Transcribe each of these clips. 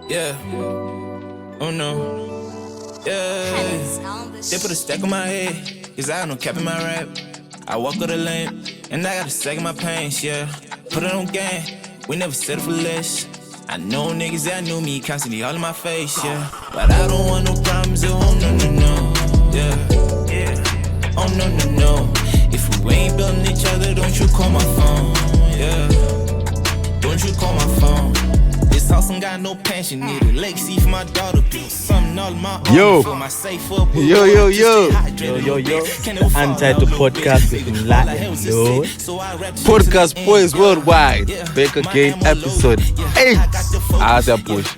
Yeah. Oh no. Yeah. They put a stack on my head, cause I got no cap in my rap. I walk with a lamp, and I got a stack in my pants, yeah. Put it on game, we never settle for less. I know niggas that knew me constantly all in my face, yeah. But I don't want no problems, oh no, no, no, yeah. Oh no, no, no. If we ain't building each other, don't you call my phone, yeah. Don't you call my phone. This house ain't got no passion, need a lake seat for my daughter. Something all my own for my safe up. Yo. Untitled podcast with Mla. Podcast Boys Worldwide. Back again, episode 8. That's push.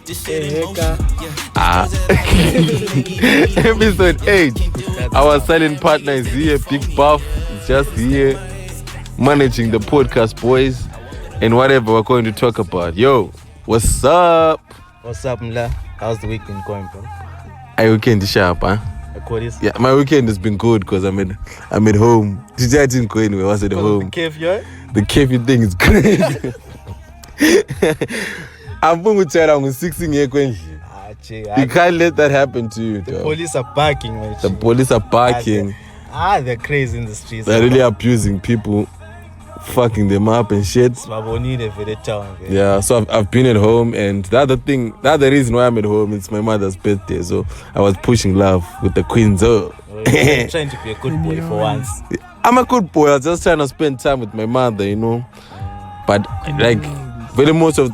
Episode 8. Our silent partner is here, Big Buff is just here, managing the podcast boys and whatever we're going to talk about. Yo, what's up? What's up, Mla? How's the week been going, bro? My weekend is sharp, huh? Yeah, my weekend has been good because I'm at home. Today I didn't go anywhere. I was at home. The cave, yeah? The cave thing is great. I'm going to tell you, I'm 16 years old. You can't let that happen to you, The police are barking, man. The police are barking. They're crazy in the streets. They're really abusing people, fucking them up and shit. Yeah, so I've been at home, and the other reason why I'm at home is my mother's birthday, so I was pushing love with the queen. So I'm trying to be a good boy for once. I'm a good boy. I was just trying to spend time with my mother, you know. But like, very most of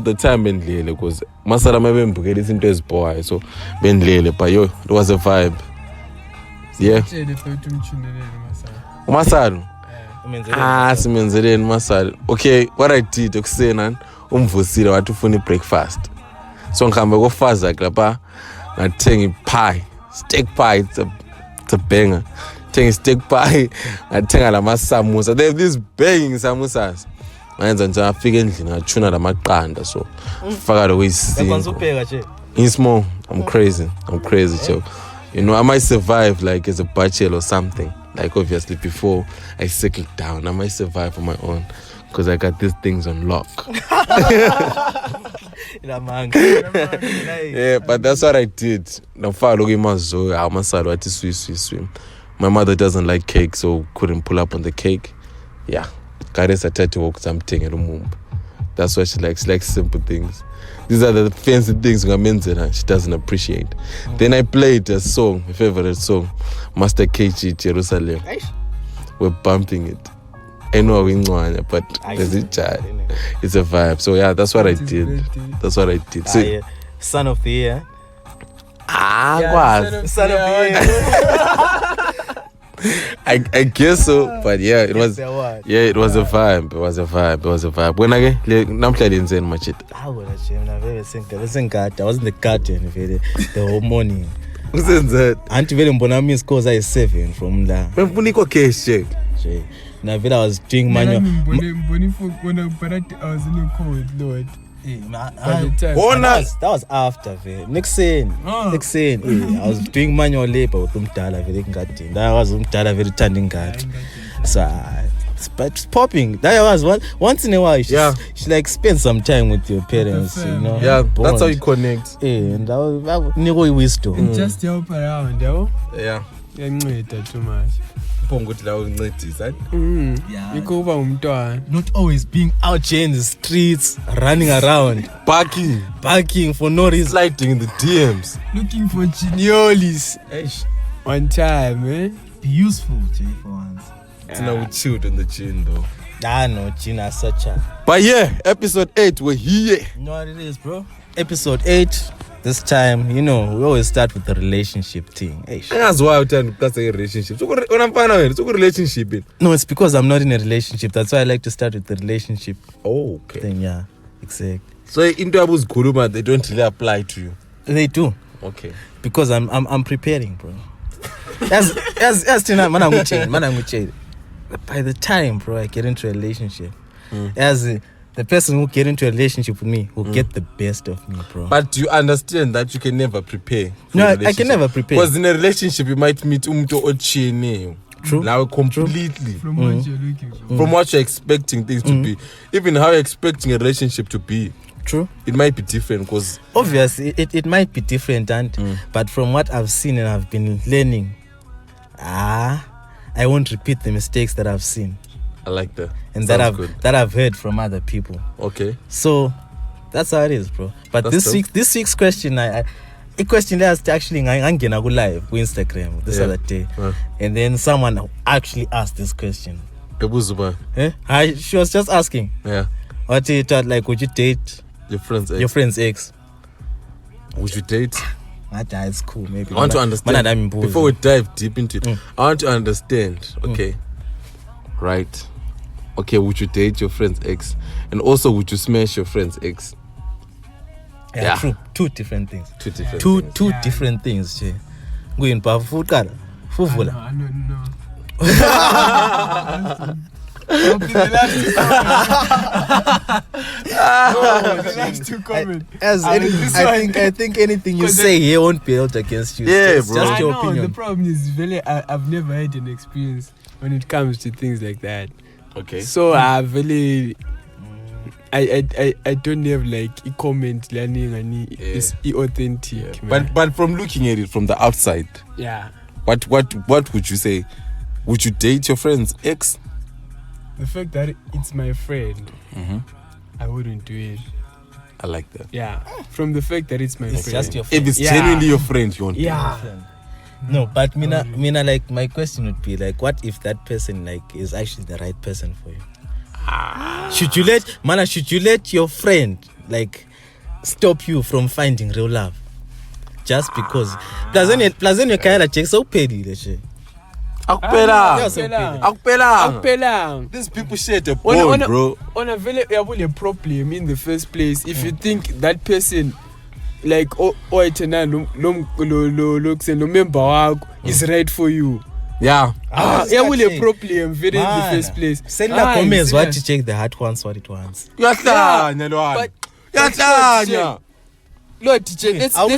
the time bendlele, because masala mabembukela izinto eziboy, so bendlele, but yo, it was a vibe. Yeah. Umasalo. Simenzeleni masalo. Okay, what I did okusena umvusile wathi ufuna breakfast. So ngihambe kofaza lapha ngathenga pie, steak pie, it's a banger. Thenga steak pie, ngathenga lama samosa. They have these banging samosas. Manza nje afika endlini ngachuna lamaqanda, so faka lokuyisini. In small, I'm crazy, Joe. You know, I might survive like as a bachelor or something. Like obviously before I settle down, I might survive on my own because I got these things on lock. Yeah, but that's what I did. My mother doesn't like cake, so couldn't pull up on the cake. Yeah, Kares had to walk something at home. That's why she likes simple things. These are the fancy things she doesn't appreciate. Then I played a song, my favorite song, Master KG Jerusalem. We're bumping it. I know but there's a child. It's a vibe. So yeah, that's what I did. So, Son of the year. Son of the year. I guess so, but yeah, it was a vibe. When I namhlanje nzeni machit. I was in the garden the whole morning. Who's that? Auntie very mbona miss cause I 7 from there. Mfuni ko cash check. Na vile I was doing manual. Mboni for kona parati I was in the cold Lord. That was after next scene. I was doing manual labor with umdala very ngadi. That was umdala very turning ngadi. So it's popping. That was once in a while she like spend some time with your parents, you know. Yeah, bond. That's how you connect. And that was wisdom. And just help around, yo. Yeah. Too much. Not always being out here in the streets, running around, barking for no reason, sliding in the DMs, looking for geniolies. One time, man. Be useful, Jay, for once. It's now we chilled in the gym, though. No, Gina, such a. But yeah, episode 8, we're here. You know what it is, bro? Episode 8. This time, you know, we always start with the relationship thing. That's why I tell that's a relationship. So when I'm fine, it's a relationship. No, it's because I'm not in a relationship. That's why I like to start with the relationship. Oh, okay. Thing, yeah, exactly. So into Abu's Kuruma, they don't really apply to you. They do. Okay. Because I'm preparing, bro. As Tina, man, I'm by the time, bro, I get into a relationship, the person who get into a relationship with me will get the best of me, bro. But do you understand that you can never prepare? No, I can never prepare. Because in a relationship, you might meet True. Now completely. From what you're looking for. From what you're expecting things to be. Even how you're expecting a relationship to be. True. It might be different because obviously it might be different, and but from what I've seen and I've been learning, I won't repeat the mistakes that I've seen. I like that. And Sounds that I've heard from other people. Okay. So that's how it is, bro. But That's this week's question, a question that actually ngangena ku live ku Instagram this other day, and then someone actually asked this question. She was just asking. Yeah. What you thought, like, would you date your friend's ex? Would you date? It's cool. Maybe. I want to understand. Before we dive deep into it, I want to understand. Okay. Right. Okay, would you date your friend's ex? And also, would you smash your friend's ex? Yeah. True. Two different things. Two different things. Going pa fufula. I don't know. Okay, the last two comments. I think anything you say here won't be held against you. Yeah, bro. Just your opinion. The problem is I've never had an experience when it comes to things like that. Okay. So I don't have like a comment learning and it's authentic. Yeah. But from looking at it from the outside, what would you say? Would you date your friend's ex? The fact that it's my friend, I wouldn't do it. I like that. Yeah. From the fact that it's my friend. Just your friend. If it's genuinely your friend, you won't do it. No, but Mina, like, my question would be like, what if that person like is actually the right person for you? Should you let your friend like stop you from finding real love just because? Plus then you kind of check so petty, Akupela. These people share the bond, bro. On a very problem in the first place. If you think that person, like, no member is right for you. Yeah. Will a problem very in the first place. Send the comments what to check the heart wants what it wants. Let's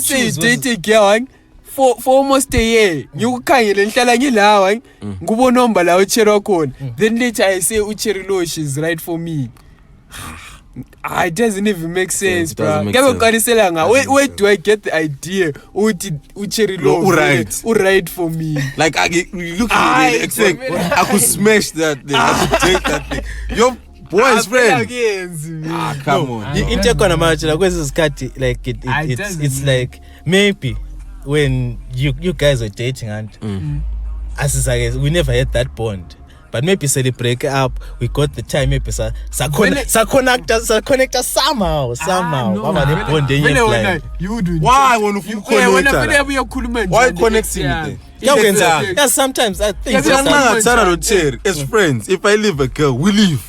say you date a girl for almost a year. You can't then later I say Ucheri she's right for me. It doesn't even make sense, bro. Where do I get the idea? Ucheri right for me. Like look at it, saying I could smash that thing. I could take that thing. Your boy's friend. Come on. It's like maybe when you guys were dating and as I guess we never had that bond. But maybe say they break up, we got the time, maybe connect us somehow. You wouldn't. Why want to why connecting with them? Yeah, sometimes I think as friends, if I leave a girl, we leave.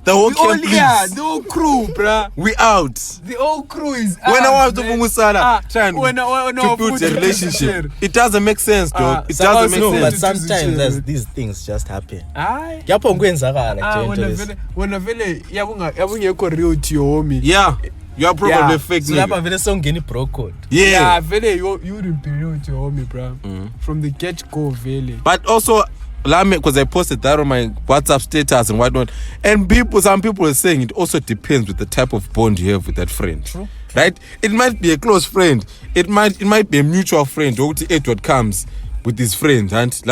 The whole camp leaves. Yeah, the whole crew, bruh. We out. The whole crew is when I was doing Musala trying to build a relationship, it doesn't make sense, dog. It doesn't make sense. But sometimes these things just happen. Yeah, you are probably fake. So yeah, you wouldn't be real to your homie, bro. From the get-go, really. But also, because I posted that on my WhatsApp status and whatnot, and some people are saying it also depends with the type of bond you have with that friend. True. Right? It might be a close friend. It might be a mutual friend. Or Edward comes with his friend, and it's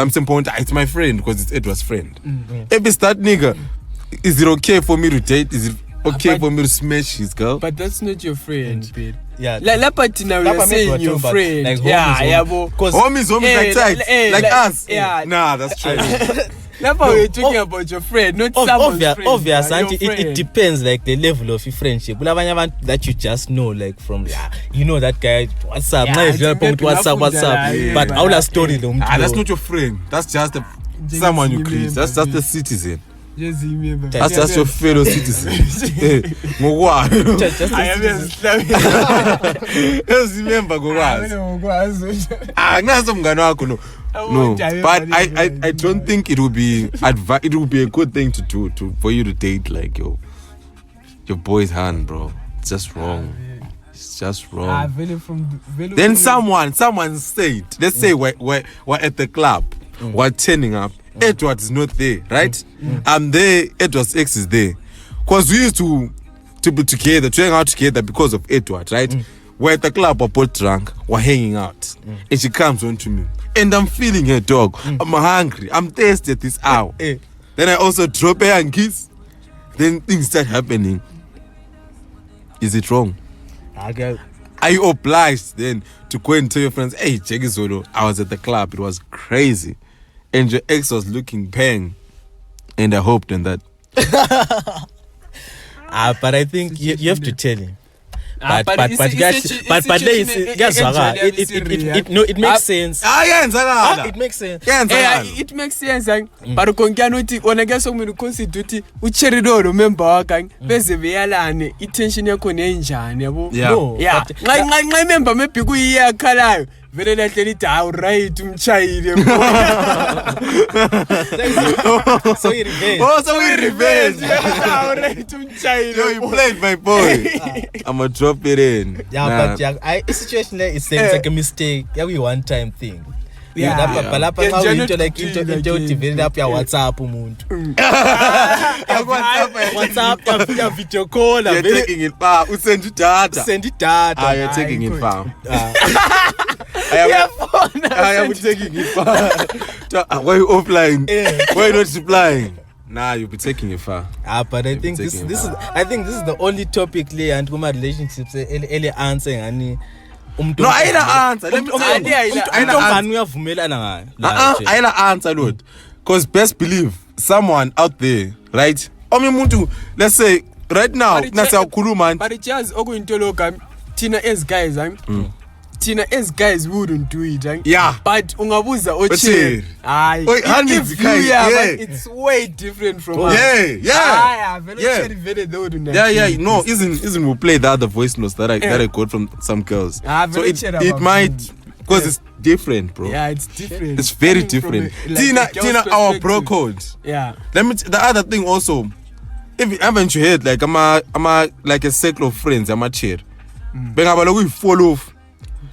my friend because it's Edward's friend. If it's that nigga, is it okay for me to date? Is it okay for me to smash his girl? But that's not your friend, babe. Yeah. Now you're saying your friend. Like homies like tight. Like us. Yeah. Nah, that's true. We're talking about your friend, not someone's friend. Obvious, it depends like the level of your friendship. That you just know, like from you know that guy. What's up? What's up? But our story, that's not your friend. That's just someone you create. That's just a citizen. Just remember. That's just your fellow citizen. Just remember, no, but I don't think it would be it would be a good thing to do for you to date like your boy's hand, bro. It's just wrong. It's just wrong. Then someone said, let's say we're at the club, we're turning up. Edward is not there, right? I'm there. Edward's ex is there, because we used to to be together, to hang out together because of Edward, right? We're at the club, we're both drunk, we're hanging out. And she comes on to me. And I'm feeling her, dog. I'm hungry. I'm thirsty at this hour. Then I also drop her and kiss. Then things start happening. Is it wrong? Are you obliged then to go and tell your friends, hey, Jackie Zolo, I was at the club. It was crazy. And your ex was looking bang. And I hoped in that. But I think you have to tell him. But it makes sense. It makes sense. It makes sense. But kongianuti onageso kuminu constitute ucheriro remember wakang beze beyalane intention yakho nenjani yabo. No. Yeah. Ngai remember maybe kuyiya khalayo. Vele lahle lithi awu right umchayile. So he revenge. So we revenge. Awu right umchayile. Yo, you played my boy. I'ma drop it in. But a situation there is like a mistake. Yeah, we one time thing. Lapha xa into like into divide up ya WhatsApp umuntu. WhatsApp ya video call. You're taking it far. Send data. You're taking it far. I am taking it far. Why you offline? Why you not replying? Nah, you'll be taking it far. But I think this is the only topic lay and kuma relationships ele answer ngani. No, I answer. Let me tell you. I answer, Lord. Because best believe someone out there, right? Let's say right now, But it just okuintoloka Tina as guys, Tina as guys wouldn't do it, yeah. But ungabuza oche. It's way different from us. Yeah. No, isn't we play the other voice notes that I got from some girls. So it might because it's different, bro. Yeah, it's different. It's very different. Tina, our bro code. Yeah. The other thing also, if haven't you heard like I'm a like a circle of friends, I'm a chair. Bengaba we follow.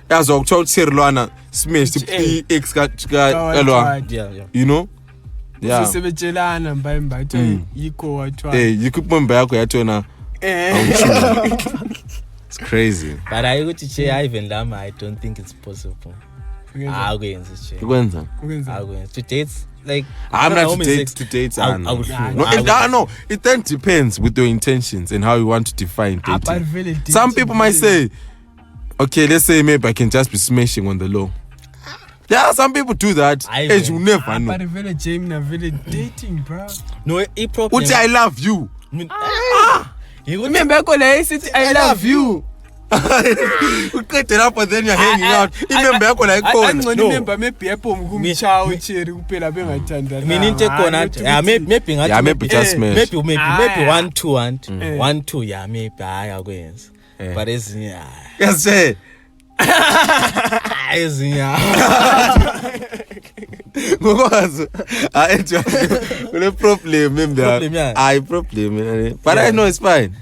As a child Lwana smashed the ex you know? Yeah. You could remember Yatona. It's crazy. But I go to share Ivan Lama, I don't think it's possible. I'll go in this chair. To date, like I'm not to date. No, it then depends with your intentions and how you want to define dating. Some people might say, okay, let's say maybe I can just be smashing on the low. Yeah, some people do that. And you never know. But very dating, bro. No, which I love you. Remember, I love you. We cut it up and then you're hanging out. Remember, maybe maybe just smash. Maybe 1 2 yeah, maybe I go. But it's yes, sir. Problem. But I know it's fine.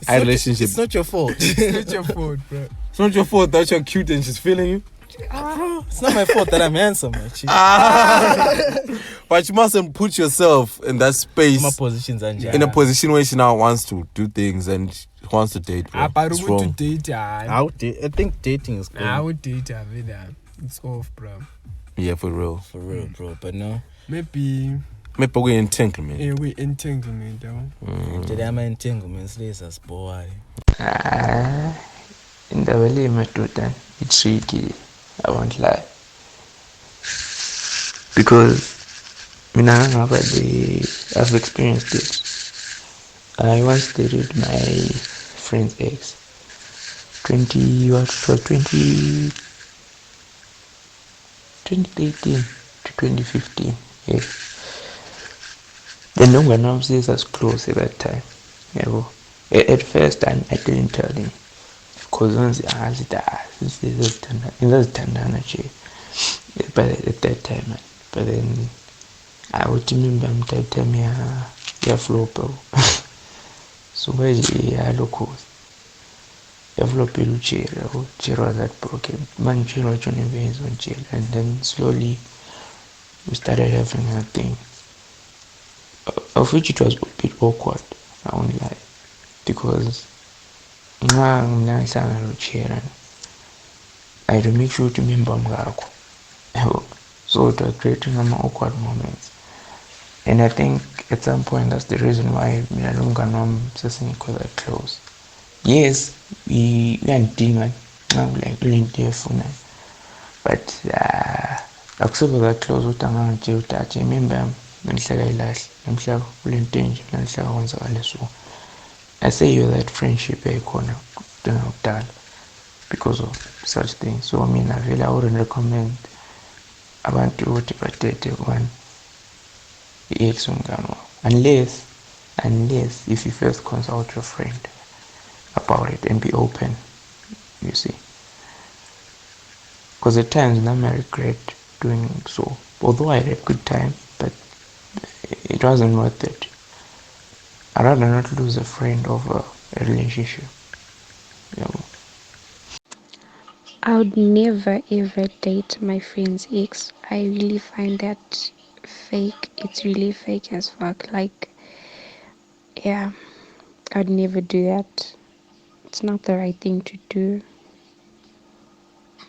Relationship. It's not your fault. It's not your fault, bro. It's not your fault that you're cute and she's feeling you. It's not my fault that I'm handsome, actually. But you mustn't put yourself in that space, in a position where she now wants to do things and wants to date. It's wrong. I think dating is cool. I would date it's off, bro. Yeah, for real, bro. But no, maybe we're entanglement. Yeah, we're entanglement, though. Today I'm entanglements. This boy. In the valley, my daughter, it's tricky. I won't lie. Because I've experienced it. I once dated my friend's ex. 2018 to 2015. Yes. The no one else is as close at that time. Yeah, at first I didn't tell him. Because once but at that time, but then I would remember him time ya flop. So where I look ya flop chair that broken man chair on veins on chair, and then slowly we started having a thing. of which it was a bit awkward, I won't lie, because nxa ngingahlangana lochera I had to make sure to remember mngakho. So it was creating some awkward moments. And I think at some point that's the reason why mina nomngane wami sesingekho that close. Yes, uyandinga nxa kulento efunayo, but akusekho that close ukuthi angangitshela ukuthi athi remember yami ngangihleka ilahle ngamhla kulento enje ngangihleka kwenzakale so. I say you're that friendship ekhona kudala because of such things. So I mean, I wouldn't recommend abantu ukuthi badate one i-ex umngane wabo unless if you first consult your friend about it and be open, you see. Because at times I regret doing so. Although I had a good time, but it wasn't worth it. I'd rather not lose a friend over a relationship. You know. I would never ever date my friend's ex. I really find that fake. It's really fake as fuck. Like, yeah, I'd never do that. It's not the right thing to do.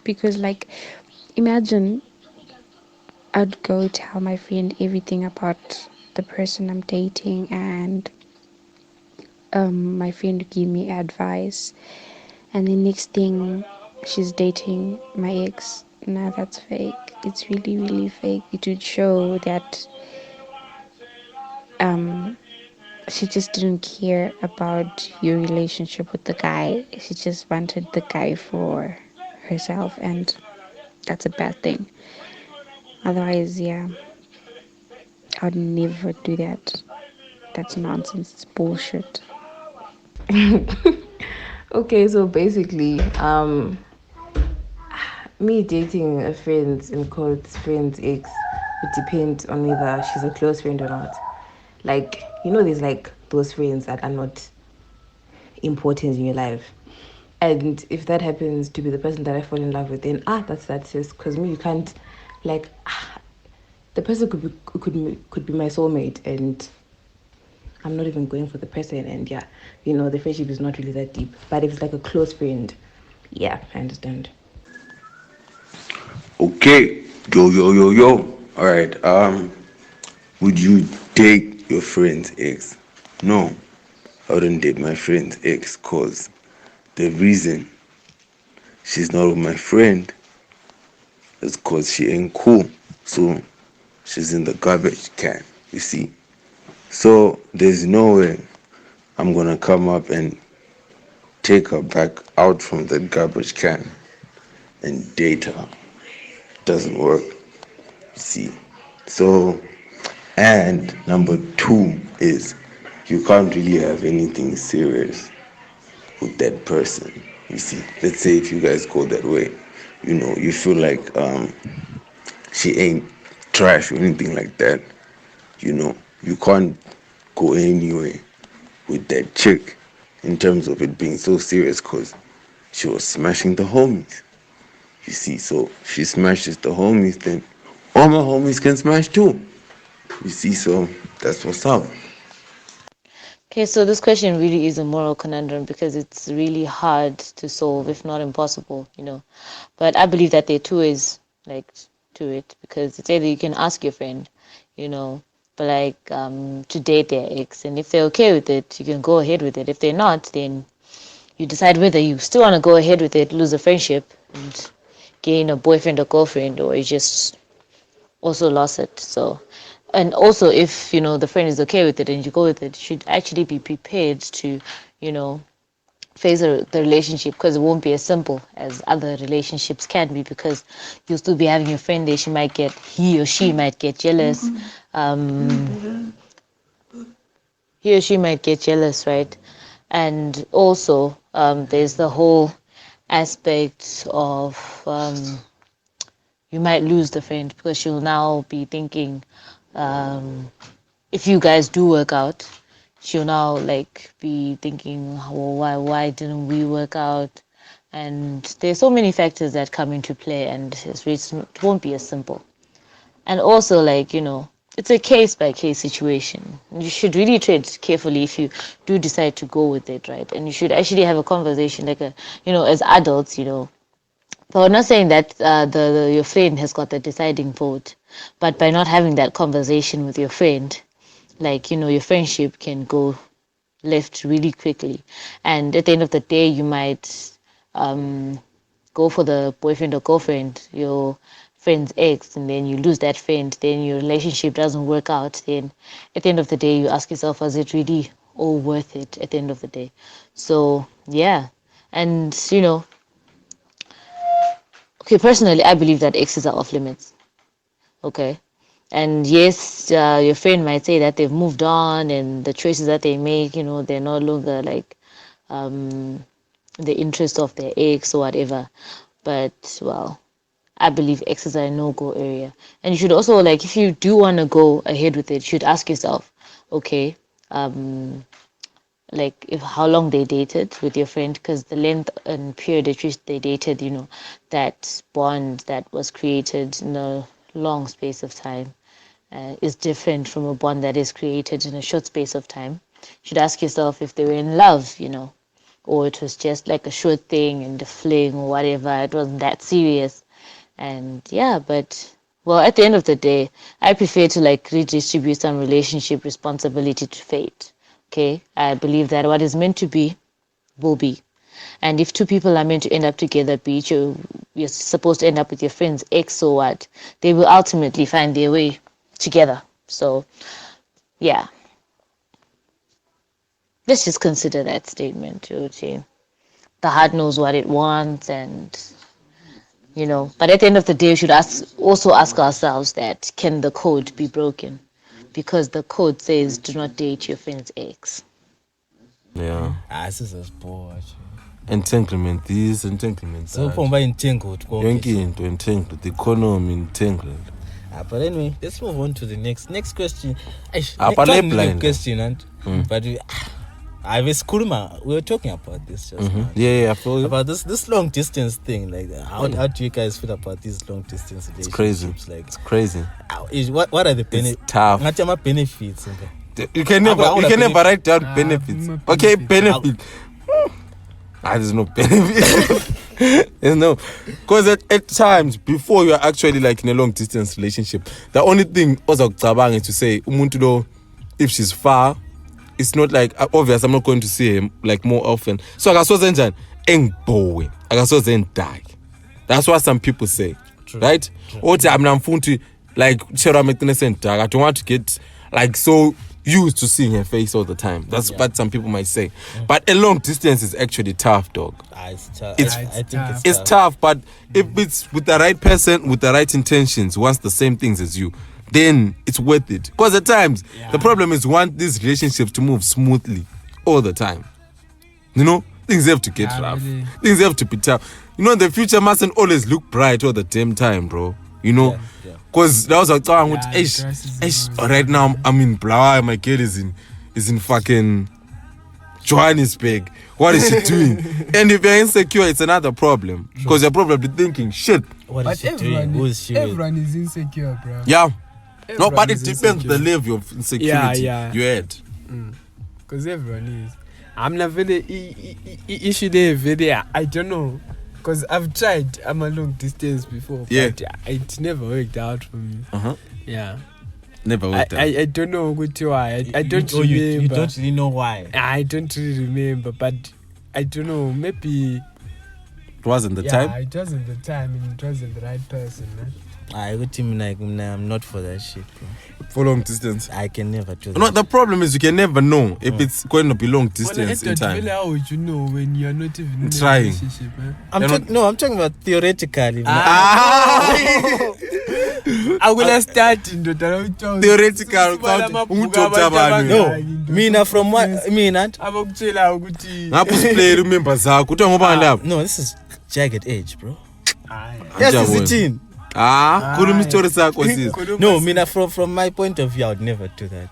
Because, like, imagine I'd go tell my friend everything about the person I'm dating, and my friend would give me advice, and the next thing she's dating my ex. Nah, that's fake. It's really, really fake. It would show that she just didn't care about your relationship with the guy. She just wanted the guy for herself, and that's a bad thing. Otherwise, yeah, I would never do that. That's nonsense. It's bullshit. Okay, so basically, me dating a friend's in quotes friend's ex would depend on whether she's a close friend or not. Like, there's like those friends that are not important in your life. And if that happens to be the person that I fall in love with, then that's just because me you can't like the person could be my soulmate, and I'm not even going for the person, and yeah, the friendship is not really that deep. But if it's like a close friend, yeah, I understand. Okay, yo. All right. Would you date your friend's ex? No, I wouldn't date my friend's ex, cause the reason she's not with my friend is cause she ain't cool. So she's in the garbage can. You see. So there's no way I'm gonna come up and take her back out from the garbage can and date her. Doesn't work. See. So, and number two is you can't really have anything serious with that person. You see, let's say if you guys go that way, you feel like she ain't trash or anything like that. You can't go anywhere with that chick in terms of it being so serious because she was smashing the homies. You see, so if she smashes the homies, then all my homies can smash too. You see, so that's what's up. Okay, so this question really is a moral conundrum because it's really hard to solve, if not impossible. But I believe that there are two ways, like, to it, because it's either you can ask your friend, but like to date their ex, and if they're okay with it, you can go ahead with it. If they're not, then you decide whether you still want to go ahead with it, lose a friendship, and gain a boyfriend or girlfriend, or you just also lost it. So, and also if the friend is okay with it and you go with it, you should actually be prepared to face the relationship, because it won't be as simple as other relationships can be, because you'll still be having your friend there. He or she might get jealous. He or she might get jealous, right? And also there's the whole aspect of you might lose the friend, because she'll now be thinking, if you guys do work out, she'll now like be thinking, well, why didn't we work out? And there's so many factors that come into play, and it won't be as simple. And also, like, it's a case-by-case situation. You should really tread carefully if you do decide to go with it, right? And you should actually have a conversation, like as adults, But we're not saying that your friend has got the deciding vote, but by not having that conversation with your friend, your friendship can go left really quickly. And at the end of the day, you might go for the boyfriend or girlfriend, your friend's ex, and then you lose that friend, then your relationship doesn't work out. Then at the end of the day, you ask yourself, was it really all worth it at the end of the day? So, yeah. And, okay, personally, I believe that exes are off limits. Okay. And yes, your friend might say that they've moved on and the choices that they make, they're no longer like the interest of their ex or whatever. But, well, I believe exes are a no-go area. And you should also, if you do want to go ahead with it, you should ask yourself, okay, how long they dated with your friend, because the length and period at which they dated, that bond that was created in a long space of time is different from a bond that is created in a short space of time. You should ask yourself if they were in love, or it was just like a short thing and a fling or whatever. It wasn't that serious. And yeah, but well, at the end of the day, I prefer to redistribute some relationship responsibility to fate. Okay, I believe that what is meant to be will be. And if two people are meant to end up together, be it you're supposed to end up with your friend's ex or what, they will ultimately find their way together. So, yeah. Let's just consider that statement, Uche. The heart knows what it wants, and but at the end of the day, we should also ask ourselves that, can the code be broken? Because the code says do not date your friend's ex. Yeah. This is a sport. Entanglement, these entanglements. So from entangled. Entangled, the economy entangled. But anyway, let's move on to the next question. Question, but I was Kurma. We were talking about this just now. Yeah, I feel you. About this long distance thing. How do you guys feel about these long distance relationships? It's crazy. It's crazy. What are the benefits? It's tough. Benefits. You can never write down benefits. Okay, benefit. There's no benefit. There's no, because at times before you are actually in a long distance relationship, the only thing also is to say umuntu lo, if she's far, it's not obvious. I'm not going to see him more often. So I die. That's what some people say. True. Right? Or I'm not to I don't want to get so used to seeing her face all the time. That's what some people might say. But a long distance is actually tough, dog. It's tough. I think it's tough, but if it's with the right person, with the right intentions, wants the same things as you, then it's worth it. Because at times, the problem is we want these relationships to move smoothly all the time. Things have to get rough. Really. Things have to be tough. The future mustn't always look bright all the damn time, bro. Because that was a time with right now I'm in Blawa, my kid is in fucking Johannesburg. What is she doing? And if you're insecure, it's another problem. Because you're probably thinking, shit. What is she doing? Who is she? Everyone is insecure, bro. Yeah. Everyone but it depends on the level of insecurity you had. Because everyone is. I'm not very issue there, I don't know. Because I've tried, I'm a long distance before, but it never worked out for me. Yeah. Never worked out. I don't know why. I don't remember. You don't really know why? I don't really remember, but I don't know, maybe... It wasn't the time? Yeah, it wasn't the time and it wasn't the right person, man. I got him I'm not for that shit, bro. For long distance? I can never do that. No, the problem is you can never know if it's going to be long distance in time. How would you know when you're not even in a trying relationship, man? I'm talking about theoretically. I will start in the theoretical. No, mina from what? Mina. No, this is jagged edge, bro. Yes, it's it. No, mina from my point of view, I would never do that.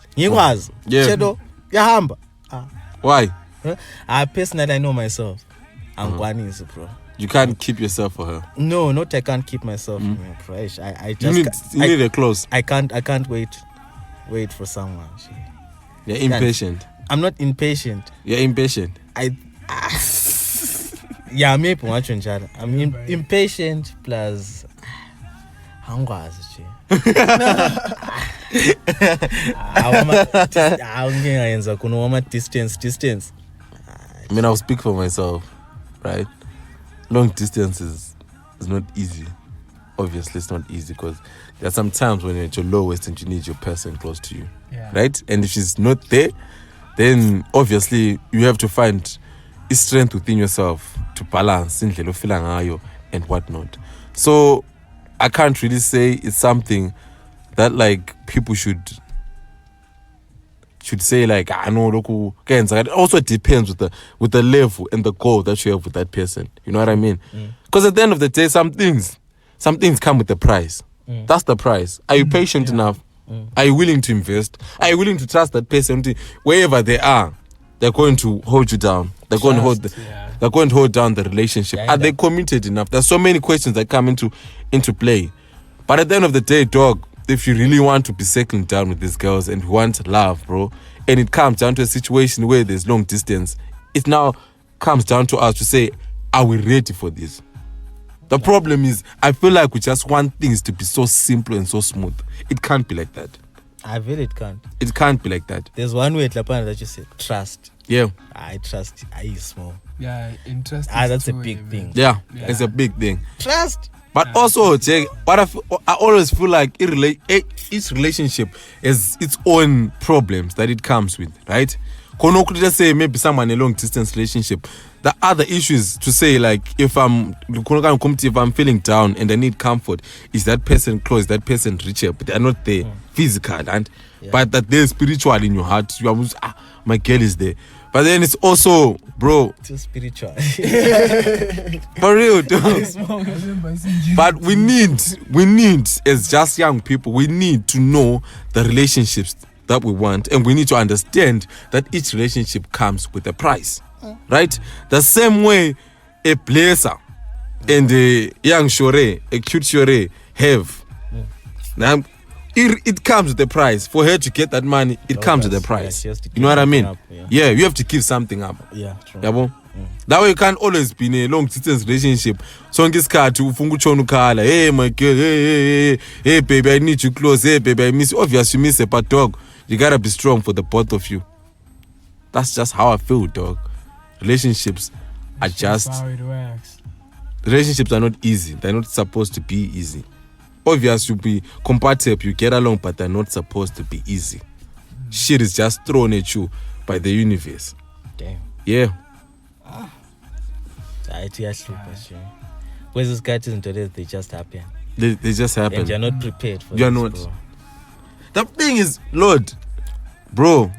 Why? I personally know myself. I'm Guanese, bro. You can't keep yourself for her. No, not I can't keep myself for her, bro. I just you need a close. I can't wait. wait for someone. You're impatient. I'm not impatient. You're impatient. Yeah, maybe I'm impatient plus angwazi nje. Awungenza kuno wama distance. I mean, I'll speak for myself, right? Long distance is not easy. Obviously, it's not easy because there are some times when you're at your lowest and you need your person close to you, right? And if she's not there, then obviously you have to find strength within yourself to balance and whatnot. So I can't really say it's something that like people should say like I know look. It also depends with the level and the goal that you have with that person. You know what I mean? Because at the end of the day, some things come with the price. That's the price. Are you patient enough? Are you willing to invest? Are you willing to trust that person? Wherever they are, they're going to hold you down. They're going to hold down the relationship. Are they committed enough? There's so many questions that come into play. But at the end of the day, dog, if you really want to be settling down with these girls and want love, bro, and it comes down to a situation where there's long distance, it now comes down to us to say, are we ready for this? The problem is, I feel like we just want things to be so simple and so smooth. It can't be like that. I feel it can't. It can't be like that. There's one way that you say, trust. Yeah. I trust. I is small. Yeah, trust. That's a big thing. Yeah, it's a big thing. Trust. But also, Jay, I always feel like each relationship has its own problems that it comes with, right? Could just say maybe someone in a long distance relationship. The other issue is to say like if I'm feeling down and I need comfort, is that person close, that person reachable, but they're not there physical but that they're spiritual in your heart. You are my girl is there. But then it's also, bro, too spiritual. For real, dude. But we need as just young people, we need to know the relationships that we want, and we need to understand that each relationship comes with a price, right? The same way a blazer and a young shore, a cute shore have. Now, it comes with a price. For her to get that money, it comes with a price. You know what I mean? Up, you have to give something up. Yeah, true. That way you can't always be in a long distance relationship. So in this car to ukhala, hey my girl, hey baby, I need you close, hey baby, I miss you. Obviously you miss it, but dog, you gotta be strong for the both of you. That's just how I feel, dog. Relationships are just how it works. Relationships are not easy. They're not supposed to be easy. Obviously, you be compatible, you get along, but they're not supposed to be easy. Shit is just thrown at you by the universe. Damn. Yeah. Where's this guy to they just happen. They just happen. And you're not prepared for you're this, not. bro. The thing is, Lord, bro,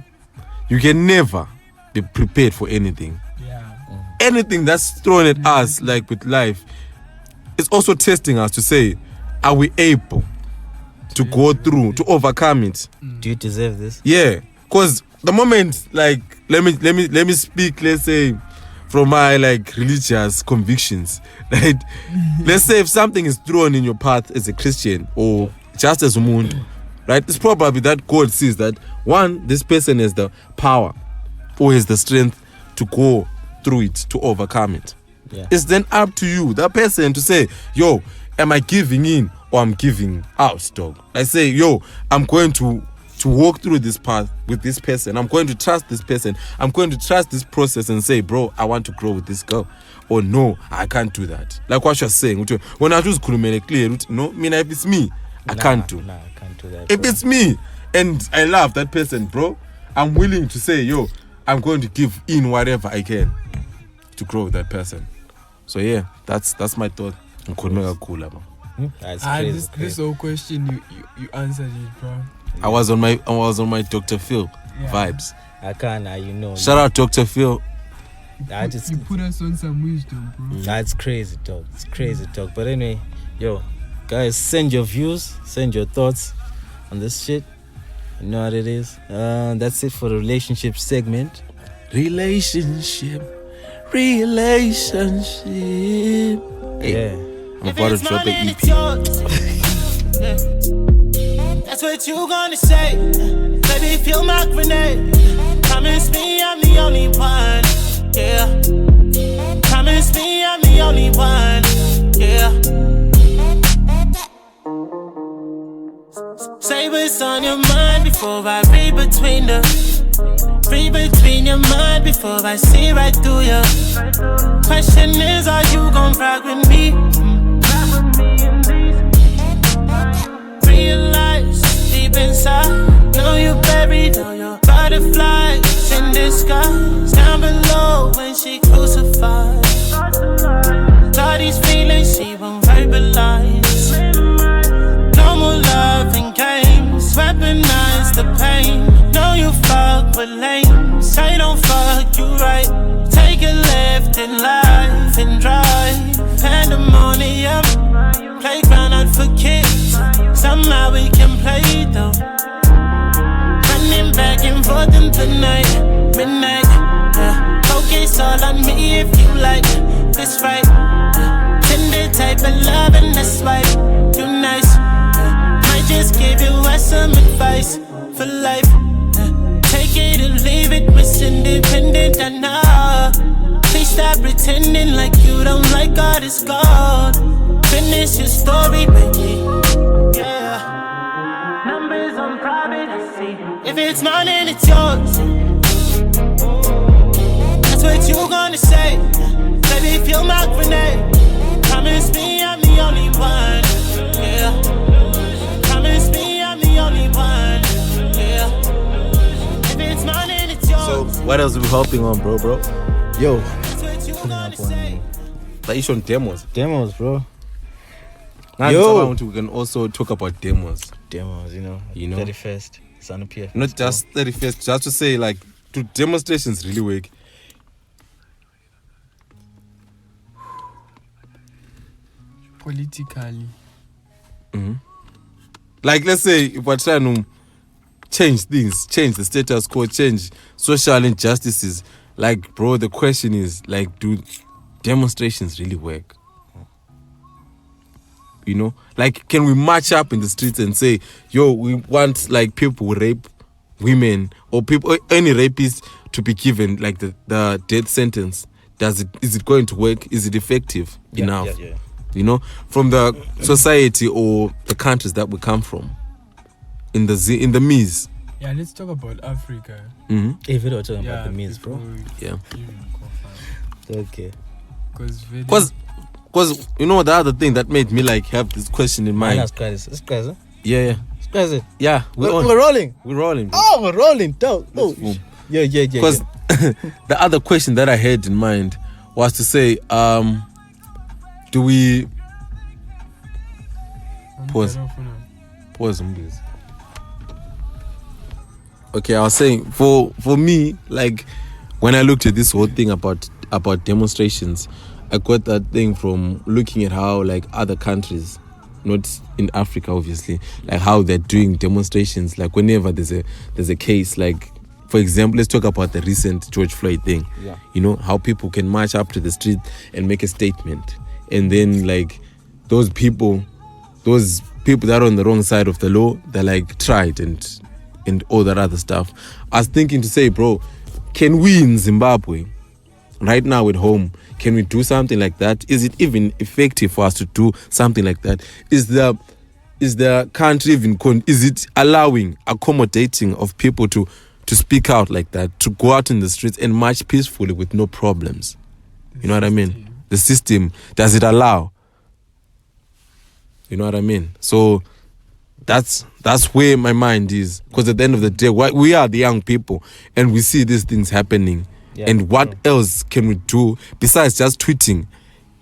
you can never be prepared for anything. Yeah. Anything that's thrown at us, like with life, it's also testing us to say, are we able to go through, to overcome it? Do you deserve this? Yeah, because the moment, like, let me speak, let's say, from my like religious convictions, right? Let's say if something is thrown in your path as a Christian or just as a moon, right? It's probably that God sees that one, this person has the power or has the strength to go through it, to overcome it. Yeah. It's then up to you, that person, to say, yo, am I giving in or I'm giving out, dog? I say, yo, I'm going to walk through this path with this person. I'm going to trust this person. I'm going to trust this process and say, bro, I want to grow with this girl. Or no, I can't do that. Like what you're saying. When I choose clear, no, if it's me, I can't do. I can't do that. If it's me and I love that person, bro, I'm willing to say, yo, I'm going to give in whatever I can to grow with that person. So yeah, that's my thought. That's crazy. This whole question you answered it, bro. I was on my Dr. Phil vibes. I can't, Shout out Dr. Phil. You put us on some wisdom, bro. That's crazy talk. It's crazy talk. But anyway, yo, guys, send your views, send your thoughts on this shit. You know what it is. That's it for the relationship segment. Relationship. Yeah. I'm about to drop an EP. That's what you gonna say. Baby, feel my grenade. Promise me I'm the only one. Yeah. Promise me I'm the only one. Yeah. Say what's on your mind before I read between your mind before I see right through you. Question is, are you gon' rock with me? Realize deep inside, know you buried all your butterflies in disguise. Down below when she crucified, all these feelings she won't verbalize. No more love and games, weaponize the pain. Know you fuck with lame, say don't fuck you right. Take a left in life and drive. Pandemonium, playground out for kids. Somehow we can play though. Running back and forth in the night, midnight. Yeah. Focus all on me if you like this right. Yeah. Tender type of love and that's why you nice. Yeah. Might just give you some advice for life. Yeah. Take it or leave it, Miss Independent. I know. Please stop pretending like you don't like God is God. Finish your story, baby. Yeah. Numbers on private, I see. If it's mine and it's yours, that's what you gonna say. Baby, feel my grenade. Promise me I'm the only one. Yeah. Promise me I'm the only one. Yeah. If it's mine and it's yours. So what else are we hopping on, bro? Yo, That's what you gonna say. Like you on demos. demos, bro. Now Yo. we can also talk about demos. Demos, you know. 31st. It's on the PF. Not just 31st, just to say like, do demonstrations really work? Politically. Like, let's say if we're trying to change things, change the status quo, change social injustices, like, bro, the question is, like, do demonstrations really work? You know, like, can we march up in the streets and say, yo, we want, like, people who rape women or people, any rapist to be given, like, the death sentence? Is it going to work? Is it effective enough? Yeah. You know, from the society or the countries that we come from, in the Mies. Yeah, let's talk about Africa. If you're talking about the means, bro. Yeah. Okay. Because you know the other thing that made me like have this question in mind. That's crazy. It's crazy. Yeah. It's crazy. Yeah. We're rolling. We're rolling. Bro. Oh, we're rolling. Dope. Oh. Yeah. Because the other question that I had in mind was to say, do we pause? Please. Okay, I was saying for me, like when I looked at this whole thing about demonstrations, I got that thing from looking at how like other countries, not in Africa obviously, like how they're doing demonstrations. Like whenever there's a case, like for example, let's talk about the recent George Floyd thing. Yeah. You know how people can march up to the street and make a statement, and then like those people that are on the wrong side of the law, they're like tried and all that other stuff. I was thinking to say, bro, can we in Zimbabwe, right now at home, can we do something like that? Is it even effective for us to do something like that? Is the country even is it accommodating of people to speak out like that, to go out in the streets and march peacefully with no problems? You know what I mean? The system, does it allow? You know what I mean? So that's where my mind is. Because at the end of the day, we are the young people and we see these things happening. Yeah, and what else can we do besides just tweeting,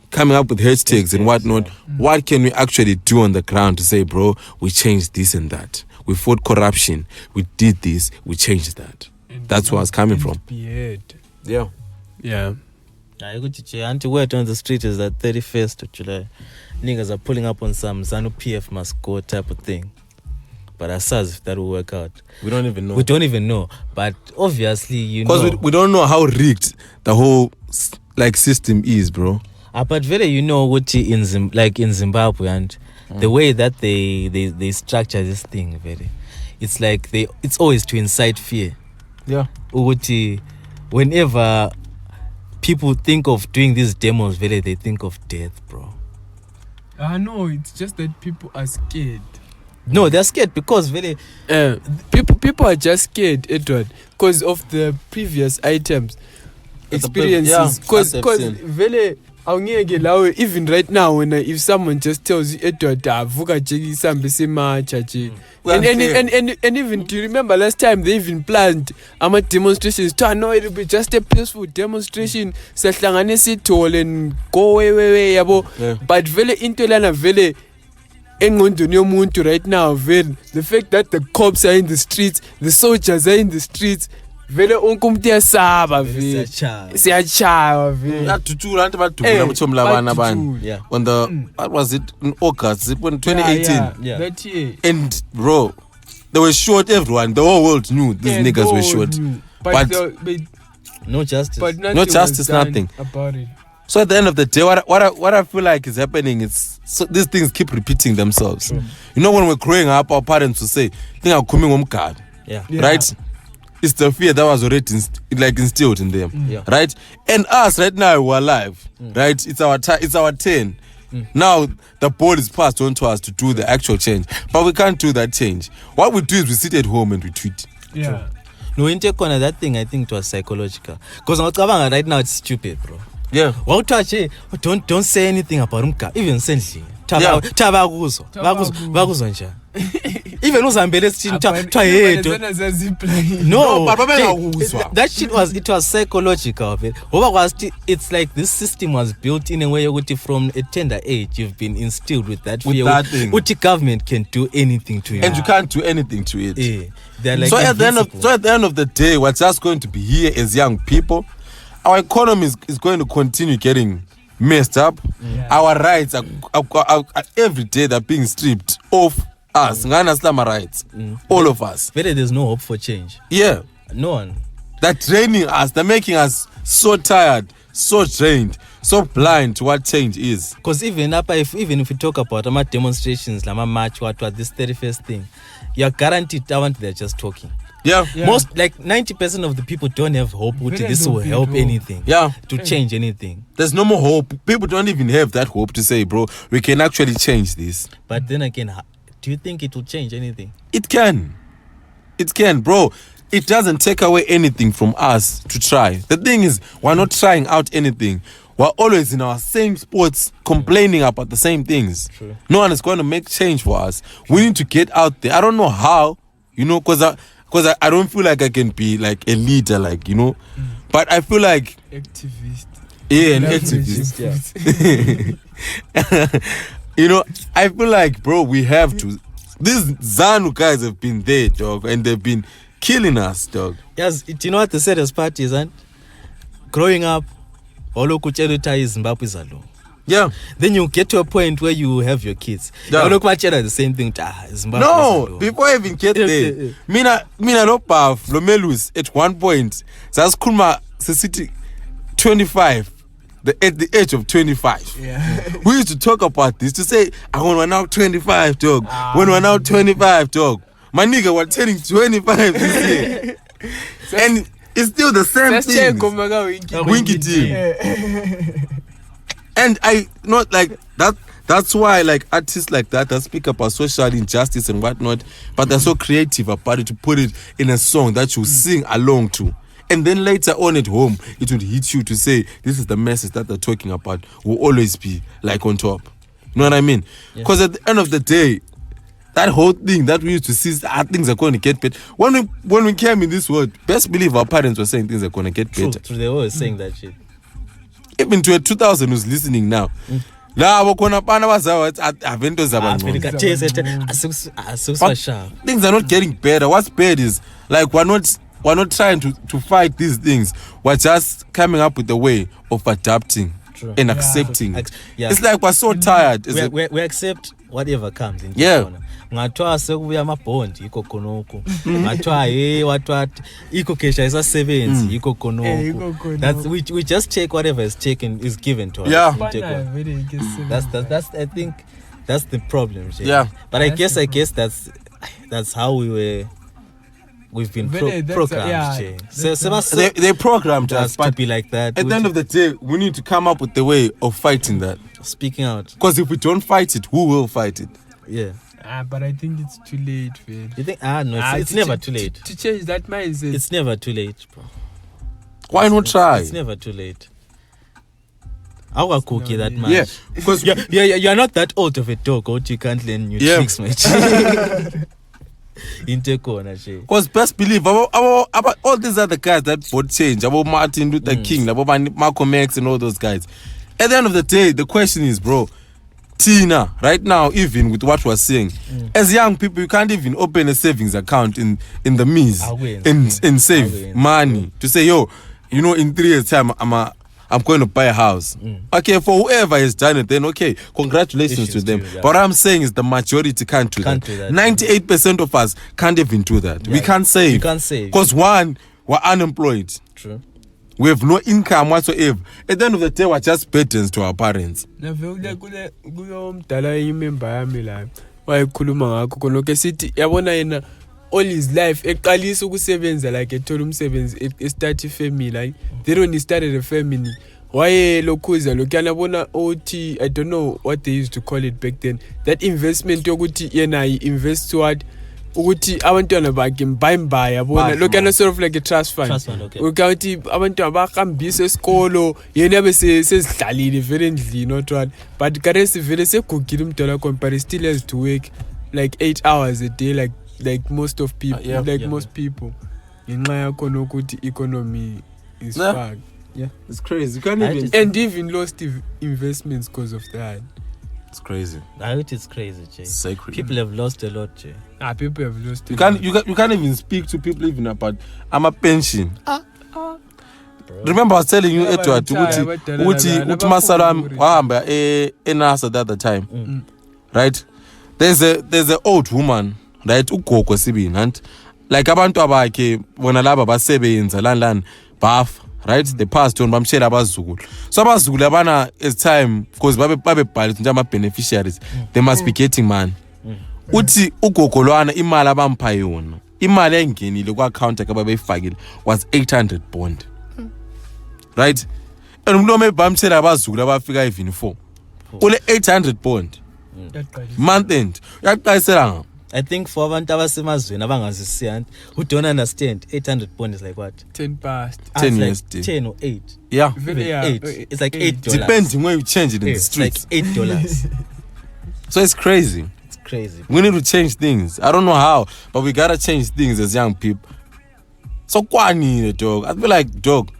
coming up with hashtags and whatnot? Yeah. What can we actually do on the ground to say, bro, we changed this and that. We fought corruption. We did this. We changed that. And that's where I was coming from. Yeah. Anti-word on the street is that 31st of July. Niggas are pulling up on some ZANU PF must go type of thing. But as if that will work out. We don't even know. But obviously, you know. Because we don't know how rigged the whole like system is, bro. But very, you know, what in Zimbabwe and the way that they structure this thing, very. it's like it's always to incite fear. Yeah. Whenever people think of doing these demos, they think of death, bro. No, it's just that people are scared. No, they're scared because people are just scared, Edward, because of the previous items, experiences. Because even right now, if someone just tells you, Edward, and even do you remember last time they even planned demonstrations? No, it'll be just a peaceful demonstration. And go away, but vele into lana vele. Right now, the fact that the cops are in the streets, the soldiers are in the streets, vele onkumti asaba vele siyachaya vele on the what was it in August when 2018 that year. And bro, they were short. Everyone, the whole world knew these niggas were short, but no justice, no justice, nothing about it. So at the end of the day, what I feel like is happening is these things keep repeating themselves. You know, when we're growing up, our parents would say, "Think I'm coming home, God." Yeah. Right. It's the fear that was already instilled in them, right? And us right now, we're alive, right? It's our turn. Now the ball is passed on to us to do the actual change, but we can't do that change. What we do is we sit at home and we tweet. Yeah. No, in corner that thing I think it was psychological. Because right now it's stupid, bro. Yeah. Don't say anything about Umka, even sending. Even no, that shit was psychological. It's like this system was built in a way from a tender age. You've been instilled with that fear. What the government can do anything to you, and you can't do anything to it. Like so at the end of the day, we're just going to be here as young people. Our economy is going to continue getting messed up. Our rights are every day they're being stripped off us. Ngana rights. All of us. There's no hope for change. Yeah. No one. They're training us. They're making us so tired, so drained, so blind to what change is. Because even if we talk about demonstrations, march, what this 31st thing, you're guaranteed they're just talking. Yeah. Most like 90% of the people don't have hope this will help anything. To change anything. There's no more hope. People don't even have that hope to say, bro, we can actually change this. But then again, do you think it will change anything? It can, bro. It doesn't take away anything from us to try. The thing is, we're not trying out anything. We're always in our same spots complaining about the same things. True. No one is going to make change for us. We need to get out there. I don't know how, because I don't feel like I can be like a leader, but I feel like activist. Yeah, an activist. I feel like, bro, we have to. These ZANU guys have been there, dog, and they've been killing us, dog. Yes, do you know what the saddest part is? Growing up, all is Zimbabwe is alone. Yeah. Then you get to a point where you have your kids. Yeah. You look at the same thing. No, before I even get there, mina lopaf lomelus at one point. Zaskulma city 25. At the age of 25. Yeah. We used to talk about this to say, when we're now 25, dog. When we're now 25, dog. My nigga, we're turning 25 this year. And it's still the same thing. Winky team. And I not like that. That's why like artists like that speak about social injustice and whatnot, but they're so creative about it to put it in a song that you sing along to. And then later on at home, it would hit you to say, this is the message that they're talking about. Will always be like on top. You know what I mean? Because at the end of the day, that whole thing that we used to see, things are going to get better. When we came in this world, best believe our parents were saying things are going to get better. True, they were always saying that shit. Even to a 2000 who's listening now. But things are not getting better. What's bad is like we're not trying to fight these things. We're just coming up with a way of adapting and accepting. It's like we're so tired. We accept whatever comes in. Ngathiwa sekubuya amabhondi iko khonoko ngathiwa watwathi iko kesha isasebenzi iko khonoko. That's we just take whatever is given to us. That's I think that's the problem. Yeah. But I guess that's that's how we've been Really, programmed. yeah, They programmed us, to but be like that. at the end of the day, we need to come up with the way of fighting that. Speaking out. Because if we don't fight it, who will fight it? Yeah. But I think it's too late, man. You think? No, it's never too late. To change that mindset. It's never too late, bro. Why not try? It's never too late. Our cookie that much. Yeah, because you're not that old of a dog, you can't learn new tricks, mate. Because best believe about all these other guys that brought change, about Martin Luther King, about Malcolm X and all those guys. At the end of the day, the question is, bro, Tina, right now, even with what we're saying, as young people, you can't even open a savings account in the Miz and save money to say, yo, you know, in 3 years' time, I'm going to buy a house. Okay, for whoever has done it, then okay, congratulations to them. But what I'm saying is the majority can't do that. 98% of us can't even do that. Yeah. We can't save. You can't save. Because one, we're unemployed. True. We have no income whatsoever. At the end of the day, we're just burdens to our parents. All his life eqalisa ukusebenza like ethola umsebenzi estart family like then when he started a family waye lokhuza lokuyana bona othi I don't know what they used to call it back then, that investment yokuthi yena invest toward ukuthi abantwana bakhe mbayimbayi yabona lokuyana sort of like a trust fund ukuthi abantwana bahambise esikolo yena yabe sezidlalile vele endlini not one, but karesi vele segugile umntwana compare still has to work like 8 hours a day like most of people, most people. Ngenxa yakho nokuthi economy is fucked. Yeah, it's crazy. You can't even and even lost investments because of that. It's crazy. It's crazy, Jay. Sacred. People have lost a lot, Jay. People have lost. You can't even speak to people even about a pension. Remember I was telling you Edward uthi masalam wahamba eNASA at the time. Right? There's a old woman, right, ugogo sibini, and like abantu abakhe bona laba basebenza lan bath, right, they passed on bamshela abazukulu. So abazukulu abana as time because babebhala nje ama beneficiaries, they must be getting money. Uthi ugogo lwana imali abampha yona, imali engenile ku account yakhe babeyifakile was 800 bond. Right? And umuntu omebamshela abazukulu abafika even 4. Ule 800 bond. Month end. I think for abantu abasemazweni abangazisiya who don't understand, 800 bond is like what? 10 past. 10 years. Like 10 or 8. Yeah. 8. It's like $8. Depending when you change it in the streets. It's like $8. So it's crazy. It's crazy. We need to change things. I don't know how, but we gotta change things as young people. So kwani dog. I feel like dog.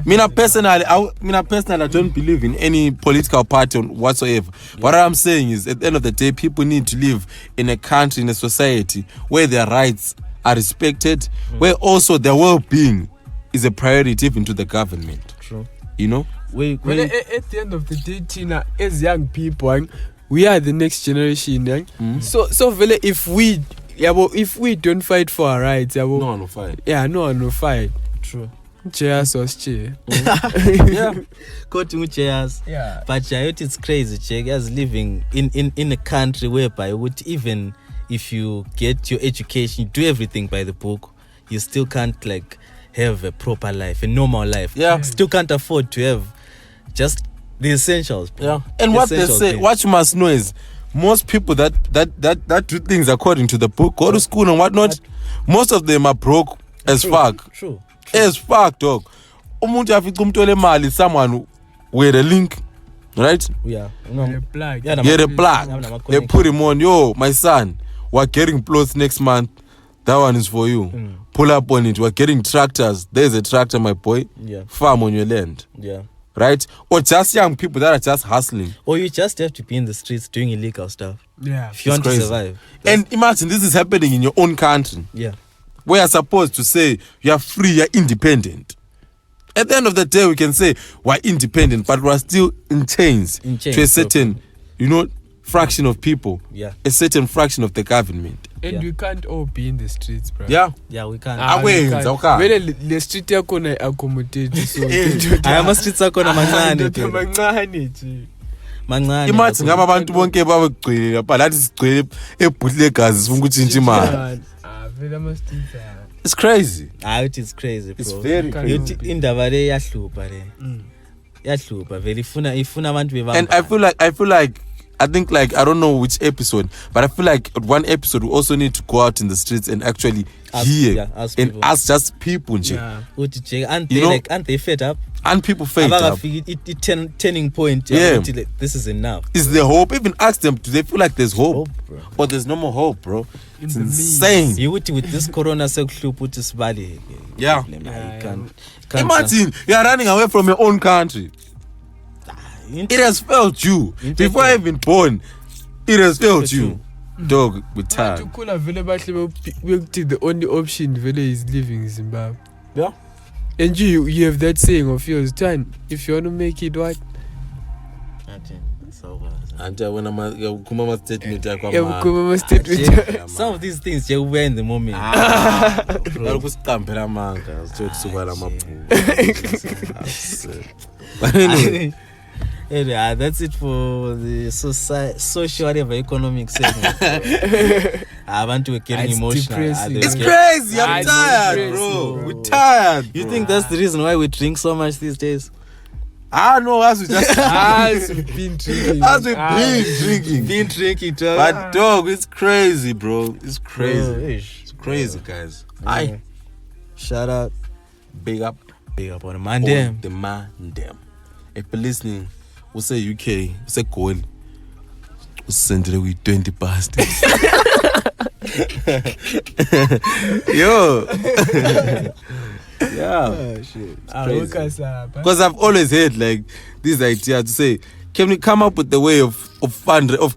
Mina personally, I don't believe in any political party whatsoever. Yeah. What I'm saying is, at the end of the day, people need to live in a country, in a society where their rights are respected, where also their well-being is a priority even to the government. True. You know? Well, at the end of the day, Tina, as young people, we are the next generation. So if we don't fight for our rights, no one will fight. Yeah, no one will fight. True. Cheers or cheer. Yeah. Quoting cheers. Yeah. But it's crazy, Che. As living in a country whereby even if you get your education, you do everything by the book, you still can't like have a proper life, a normal life. Yeah. Still can't afford to have just the essentials. Yeah. And what they say, what you must know is most people that do things according to the book, go to school and whatnot, most of them are broke as fuck. True. As fuck, dog. Umuntu afika umthole imali someone with a link, right? Yeah. The plug. Yeah, the plug. They put him on. Yo, my son, we're getting plots next month. That one is for you. Pull up on it. We're getting tractors. There's a tractor, my boy. Yeah. Farm on your land. Yeah. Right? Or just young people that are just hustling. Or you just have to be in the streets doing illegal stuff. Yeah. If you want to survive. And imagine this is happening in your own country. Yeah. We are supposed to say you are free, you are independent. At the end of the day, we can say we're independent, but we're still in chains to a certain, fraction of people. Yeah. A certain fraction of the government. And we can't all be in the streets, bro. Yeah. Yeah, we can't. The street yakona accommodate. So I am a streets akona mancane. mancane imathi ngaba abantu bonke babegcwele lapha lathi sigcwele eBootleggers sifuna ukutshintsha imali. It's crazy. It's crazy, bro. It's very crazy. Indaba le yahlupha le. Yahlupha vele ifuna abantu bebamba. And I feel like I think like I don't know which episode, but I feel like at one episode we also need to go out in the streets and actually hear and ask just people, and they fed up. And people fed up. It turning point. Yeah. This is enough. Is there hope? Even ask them, do they feel like there's hope? Or there's no more hope, bro? It's insane. You with this corona put this body. Yeah. Can't imagine you are running away from your own country. It has failed you. Before I even born, it has failed you. Dog, we're tired. The only option is living in Zimbabwe. Yeah. And you have that saying of yours, Tan, if you want to make it, what? Some of these things you wear in the moment. But anyway. Anyway, that's it for the social whatever economic segment. I want to getting emotional. It's crazy. I'm tired, bro. We're tired. You think that's the reason why we drink so much these days? I know, as we just as we've been drinking. Been drinking, but dog, it's crazy, bro. It's crazy. It's crazy, guys. Shout out. Big up on the man them. The man them. If you're listening, we'll say UK, we'll say goal. We'll send it with 20 bastards. Yo. Yeah. Oh, shit. Because I've always had like this idea to say, can we come up with the way of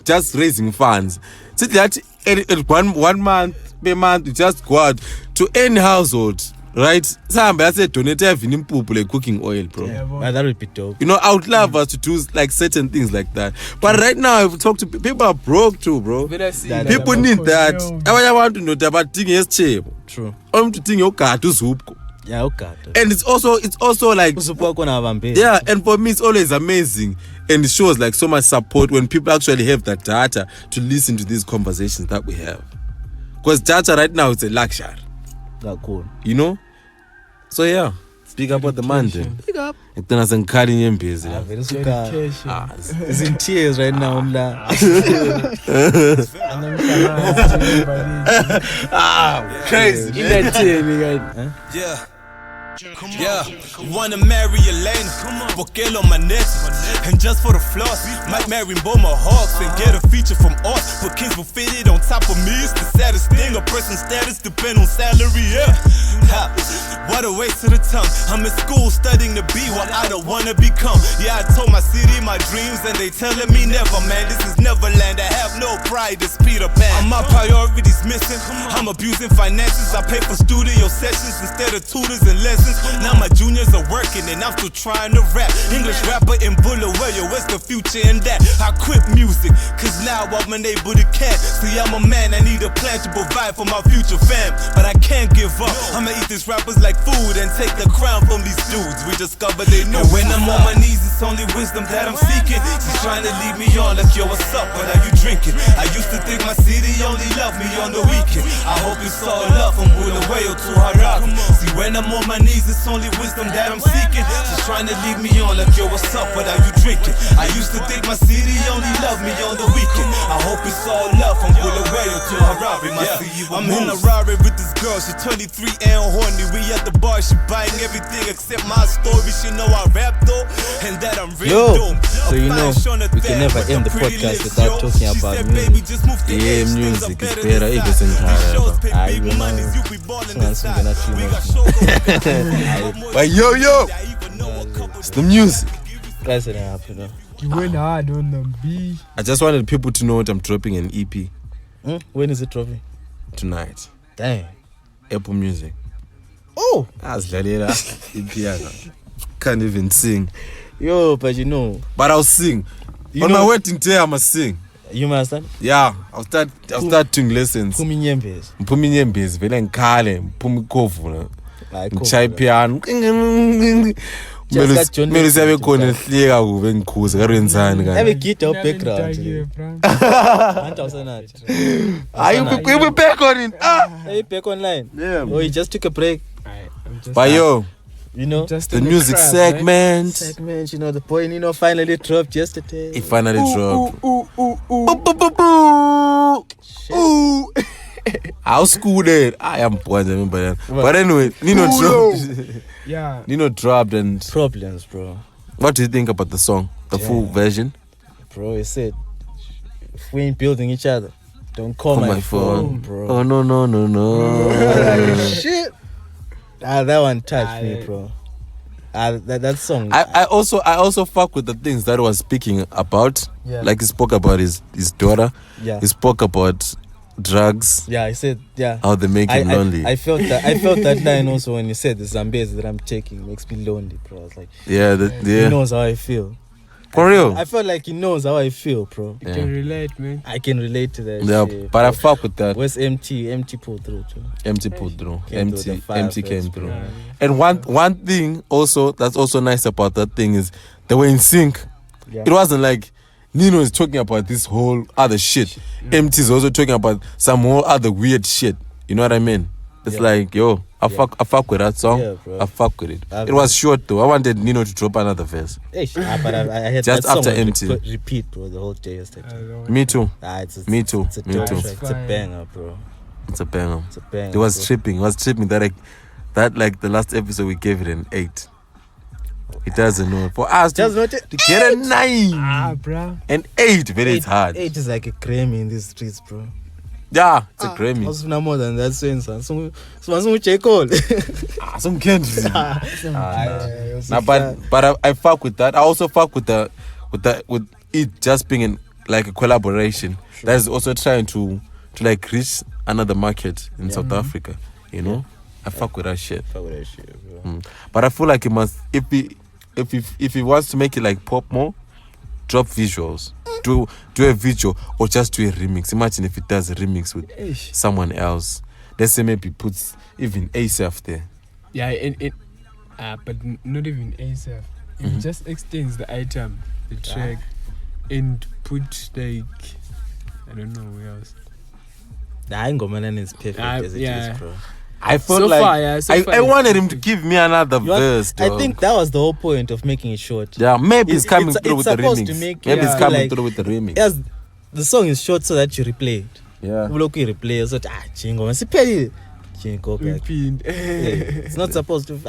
just raising funds? So that at 1 month per month you just go out to any household, right? Somebody I said donate even like cooking oil, bro. Yeah, that would be dope. You know, I would love us to do like certain things like that. But right now, if we talk to people, are broke too, bro. People need that. I want to know about thing is cheap. True. To think your car to soup. Yeah, okay. And it's also like yeah, and for me it's always amazing and it shows like so much support when people actually have that data to listen to these conversations that we have. Because data right now is a luxury. That's cool. You know? So yeah. Speak about the man then. Speak up. Then I said carrying him busy. He's in tears right now. Crazy. Yeah. Yeah, wanna marry Elena, Bokel on my neck. And just for the floss, might marry Boma Hawks and get a feature from us. But Kings will fit it on top of me. It's the saddest thing, a person's status depend on salary, yeah. Ha, what a waste of the tongue. I'm in school studying to be what I don't wanna become. Yeah, I told my city my dreams and they telling me never, man. This is Neverland, I have no pride, it's Peter Pan. My priorities missing, I'm abusing finances. I pay for studio sessions instead of tutors and lessons. Now my juniors are working and I'm still trying to rap. English rapper in Bulawayo, what's the future in that? I quit music, cause now I'm unable to catch. See, I'm a man, I need a plan to provide for my future fam. But I can't give up, I'ma eat these rappers like food and take the crown from these dudes. We discover they know. And when I'm on my knees, it's only wisdom that I'm seeking. She's trying to lead me on like, yo, what's up, what are you drinking? I used to think my city only loved me on the weekend. I hope you saw love from Bulawayo to Harare. See, when I'm on my knees, it's only wisdom that I'm seeking. She's trying to lead me on like, yo, what's up, what are you drinking? I used to think my city only loved me on the weekend. I hope it's all love from Bulawayo to Harare. I'm in a Rari with this girl, she's 23 and horny. We at the bar, she buying everything except my story. She know I rap though, and that I'm real dope. So you know, we can never end the podcast without talking about music. Yeah, music is better if it's in I but yo, it's the music. Guys, it happened. You went hard on them, B. I just wanted people to know that I'm dropping an EP. When is it dropping? Tonight. Dang. Apple Music. Oh, can't even sing. Yo, but you know. But I'll sing. On my wedding day, I must sing. You understand? Yeah, I'll start doing lessons. Phumi nyembezi. Vele ngikale, phumi kovu. Ngichaya piano. kumele siyabe khona ehleka kube ngikhuze karwenzani Have a guitar background. Are you back on it? Are you back online? Yeah. Or you just took a break? But yo, you know, just the music segment. You know, the boy Nino finally dropped yesterday. It finally dropped. Ooh. How school it? I am bored, but anyway, Nino dropped. Yeah. Nino dropped and Problems, bro. what do you think about the song? The full version? Bro, he said, if we ain't building each other, don't call my phone, bro. Oh no. Shit. That one touched me, bro. That song. I also fuck with the things that he was speaking about. Yeah. Like he spoke about his daughter. Yeah. He spoke about drugs. Yeah, he said, yeah. How they make him lonely. I felt that line also when he said the Zambezi that I'm taking makes me lonely, bro. I was like, yeah. He knows how I feel. For real? I felt like he knows how I feel, bro. You can relate, man. I can relate to that. Yeah, shit, but bro. I fuck with that. Where's MT pulled through too? MT pulled through. Came through the fire MT came first, through. bro. And one thing also that's also nice about that thing is they were in sync. Yeah. It wasn't like Nino is talking about this whole other shit. MT is also talking about some whole other weird shit. You know what I mean? It's like, yo, I fuck with that song. Yeah, bro. I fuck with it. It was short though. I wanted Nino to drop another verse. But I had Just that after song on MT. repeat, bro, the whole day yesterday. Me too. Me too. It's a Me dope too. track. It's a banger, bro. It's a banger. It's a banger. It was bro. tripping. It was tripping that like the last episode we gave it an 8. It doesn't know. For us Just to not it. get a 9 Bro. and 8, very it's hard. 8 is like a Grammy in these streets, bro. Yeah, it's a Grammy. Also, no more than that, sense. So J. Cole. Some can't. Nah, But I fuck with that. I also fuck with with it just being like a collaboration that is also trying to like reach another market in South Africa. You know, I fuck with that shit. Fuck with that shit, bro. But I feel like he must if he wants to make it like pop more, drop visuals, do a video or just do a remix. Imagine if he does a remix with someone else. Let's say maybe puts even ASAP there. Yeah, but not even ASAP. It just extends the item, the track, and put like I don't know where else. Nah, Ngomanan is perfect as it is, bro. I felt So like far, I wanted him to give me another verse. I dog. think that was the whole point of making it short. Yeah, maybe it's coming it's through with the supposed remix. to make Maybe you it's feel coming like- through with the remix. Yes, the song is short so that you replay it. Yeah. Look, you replay it. So Jingo, go back. Repeat. It's not supposed to.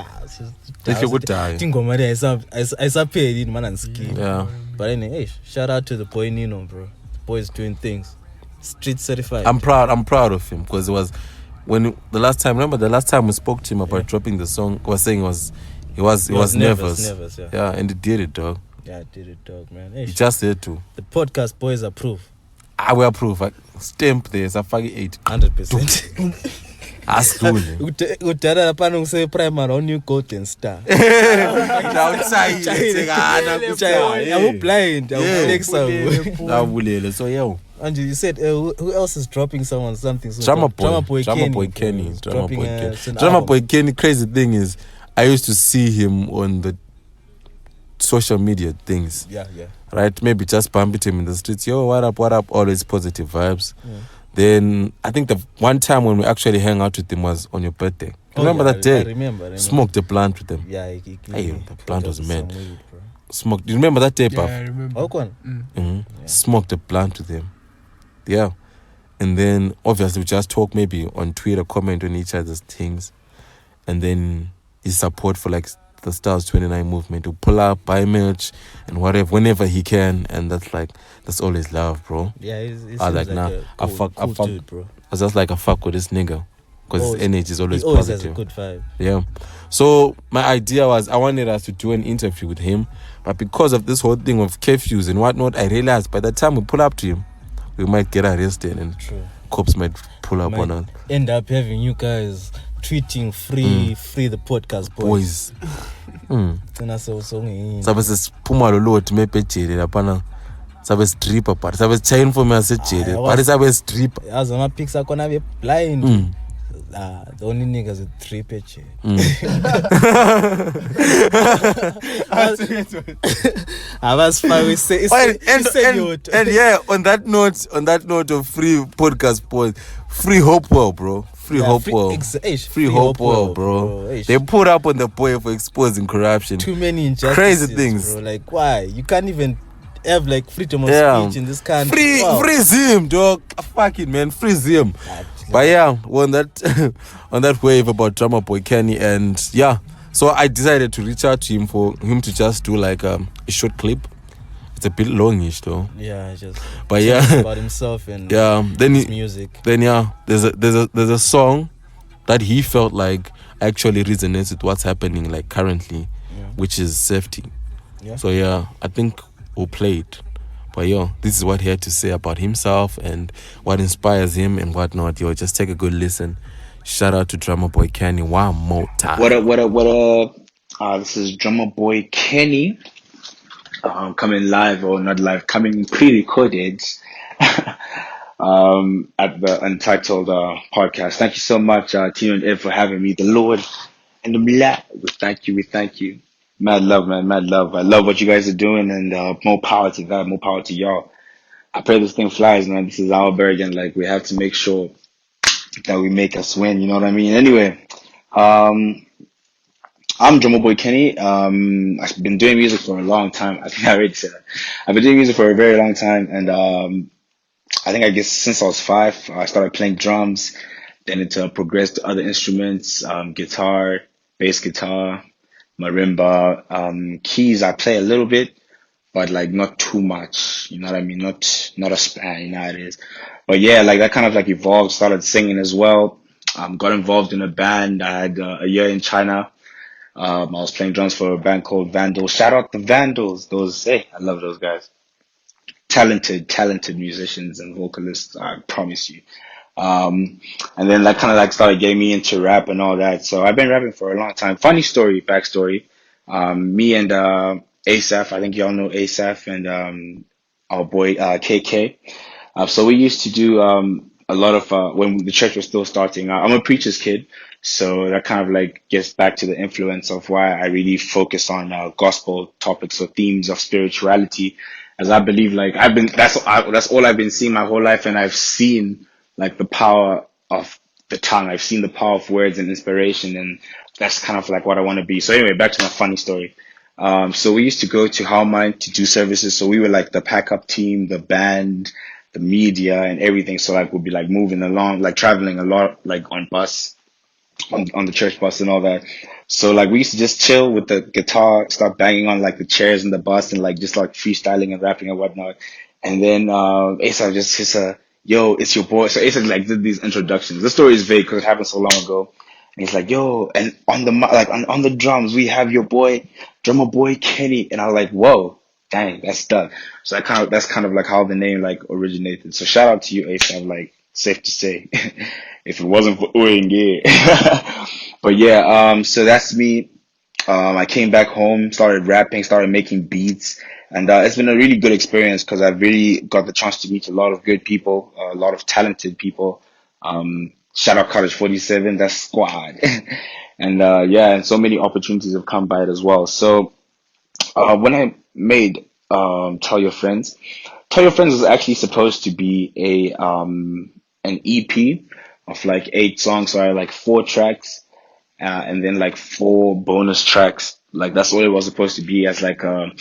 If you would die. Jingo, man, I paid in man and ski. Yeah. But anyway, shout out to the boy Nino, bro. The boy is doing things. Street certified. I'm proud of him because it was when the last time we spoke to him about dropping the song, he was saying he was nervous. Yeah, and he did it, dog. Yeah, I did it, dog, man. He just said to. The podcast boys approve. I will approve. Stamp there. It's a fucking 8. 100%. That's cool. Udara lapano use primary on you golden star. Outside. I'm blind. I'm next. So yo. And you said who else is dropping something? So Drummerboy Kenny. Dropping Drummerboy Kenny. Crazy thing is, I used to see him on the social media things. Yeah. Right? Maybe just bump into him in the streets. Yo, what up? Always positive vibes. Yeah. Then I think the one time when we actually hang out with him was on your birthday. Remember that day? I remember. Smoked a blunt with him. Yeah, the blunt was mad. Smoked. Do you remember that day, Puff? Yeah, I remember. Yeah. Smoked a blunt with him. Yeah. And then obviously we just talk maybe on Twitter, comment on each other's things. And then his support for like the Stars 29 movement to pull up, buy merch and whatever, whenever he can. And that's always love, bro. Yeah, he's I like, like nah, I fuck, dude, bro. I was just like, I fuck with this nigga. Because his energy is always he always positive. has a good vibe. Yeah. So my idea was I wanted us to do an interview with him. But because of this whole thing of curfews and whatnot, I realized by the time we pull up to him, we might get arrested and cops might pull up on us. End up having you guys tweeting free the podcast boys. Sabe siphuma lolothi mepejele lapana. Sabe stripper party. Sabe chain for me asejele. Party sabe stripper. Yazi ama pics akona be blind. The only niggas with 3 pitches. I was fine. We say and yeah, on that note of free podcast boys, free Hopewell, bro. Free Hopewell, bro. They put up on the boy for exposing corruption. Too many injustices, crazy things, bro. Like, why? You can't even have like freedom of speech in this country. Freeze him, dog. Fucking man, freeze him. But yeah, on that wave about Drummerboy Kenny, and yeah, so I decided to reach out to him for him to just do like a short clip. It's a bit longish though. Yeah, just about himself and then his music. Then there's a song that he felt like actually resonates with what's happening like currently, which is Safety. Yeah. So yeah, I think we'll play it. But this is what he had to say about himself and what inspires him and whatnot. Just take a good listen. Shout out to Drummerboy Kenny one more time. What up? This is Drummerboy Kenny. Coming live or not live, coming pre-recorded at the Untitled podcast. Thank you so much, Tino and Ed, for having me. The Lord and the Black. We thank you. Mad love, man, mad love. I love what you guys are doing, and more power to God, more power to y'all. I pray this thing flies, man. This is our Bergen. Like, we have to make sure that we make us win, you know what I mean? Anyway, I'm Drummerboy Kenny. I've been doing music for a long time. I think I already said that. I've been doing music for a very long time, and I guess since I was 5, I started playing drums, then it progressed to other instruments, guitar, bass guitar, marimba, keys. I play a little bit, but like not too much. You know what I mean? Not a span. You know how it is. But yeah, like that kind of like evolved. Started singing as well. Got involved in a band. I had a year in China. I was playing drums for a band called Vandals. Shout out the Vandals. I love those guys. Talented musicians and vocalists. I promise you. And then that kind of like started getting me into rap and all that. So I've been rapping for a long time. Funny backstory. Me and Asaph, I think y'all know Asaph, and our boy KK. So we used to do a lot of when the church was still starting. I'm a preacher's kid, so that kind of like gets back to the influence of why I really focus on gospel topics or themes of spirituality, as I believe like that's all I've been seeing my whole life, and I've seen like the power of the tongue. I've seen the power of words and inspiration, and that's kind of like what I want to be. So anyway, back to my funny story. So we used to go to How Mind to do services. So we were like the pack up team, the band, the media, and everything. So like we'd be like moving along, like traveling a lot, like on the church bus and all that. So like we used to just chill with the guitar, start banging on like the chairs in the bus, and like just like freestyling and rapping and whatnot. And then Asa just says, yo, it's your boy. So Asa like did these introductions. The story is vague because it happened so long ago. And he's like, yo, and on the on the drums we have your boy Drummerboy Kenny. And I was like, whoa, dang, that's done. So that's kind of like how the name like originated. So shout out to you, Ace. I'm like, safe to say, if it wasn't for Uing, yeah. But yeah, so that's me. I came back home, started rapping, started making beats, and it's been a really good experience because I've really got the chance to meet a lot of good people, a lot of talented people. Shout out Cottage 47, that's squad. And and so many opportunities have come by it as well. So when I made Tell Your Friends was actually supposed to be an EP of like 8 songs, so I had like 4 tracks, and then like 4 bonus tracks. Like that's all it was supposed to be, as like a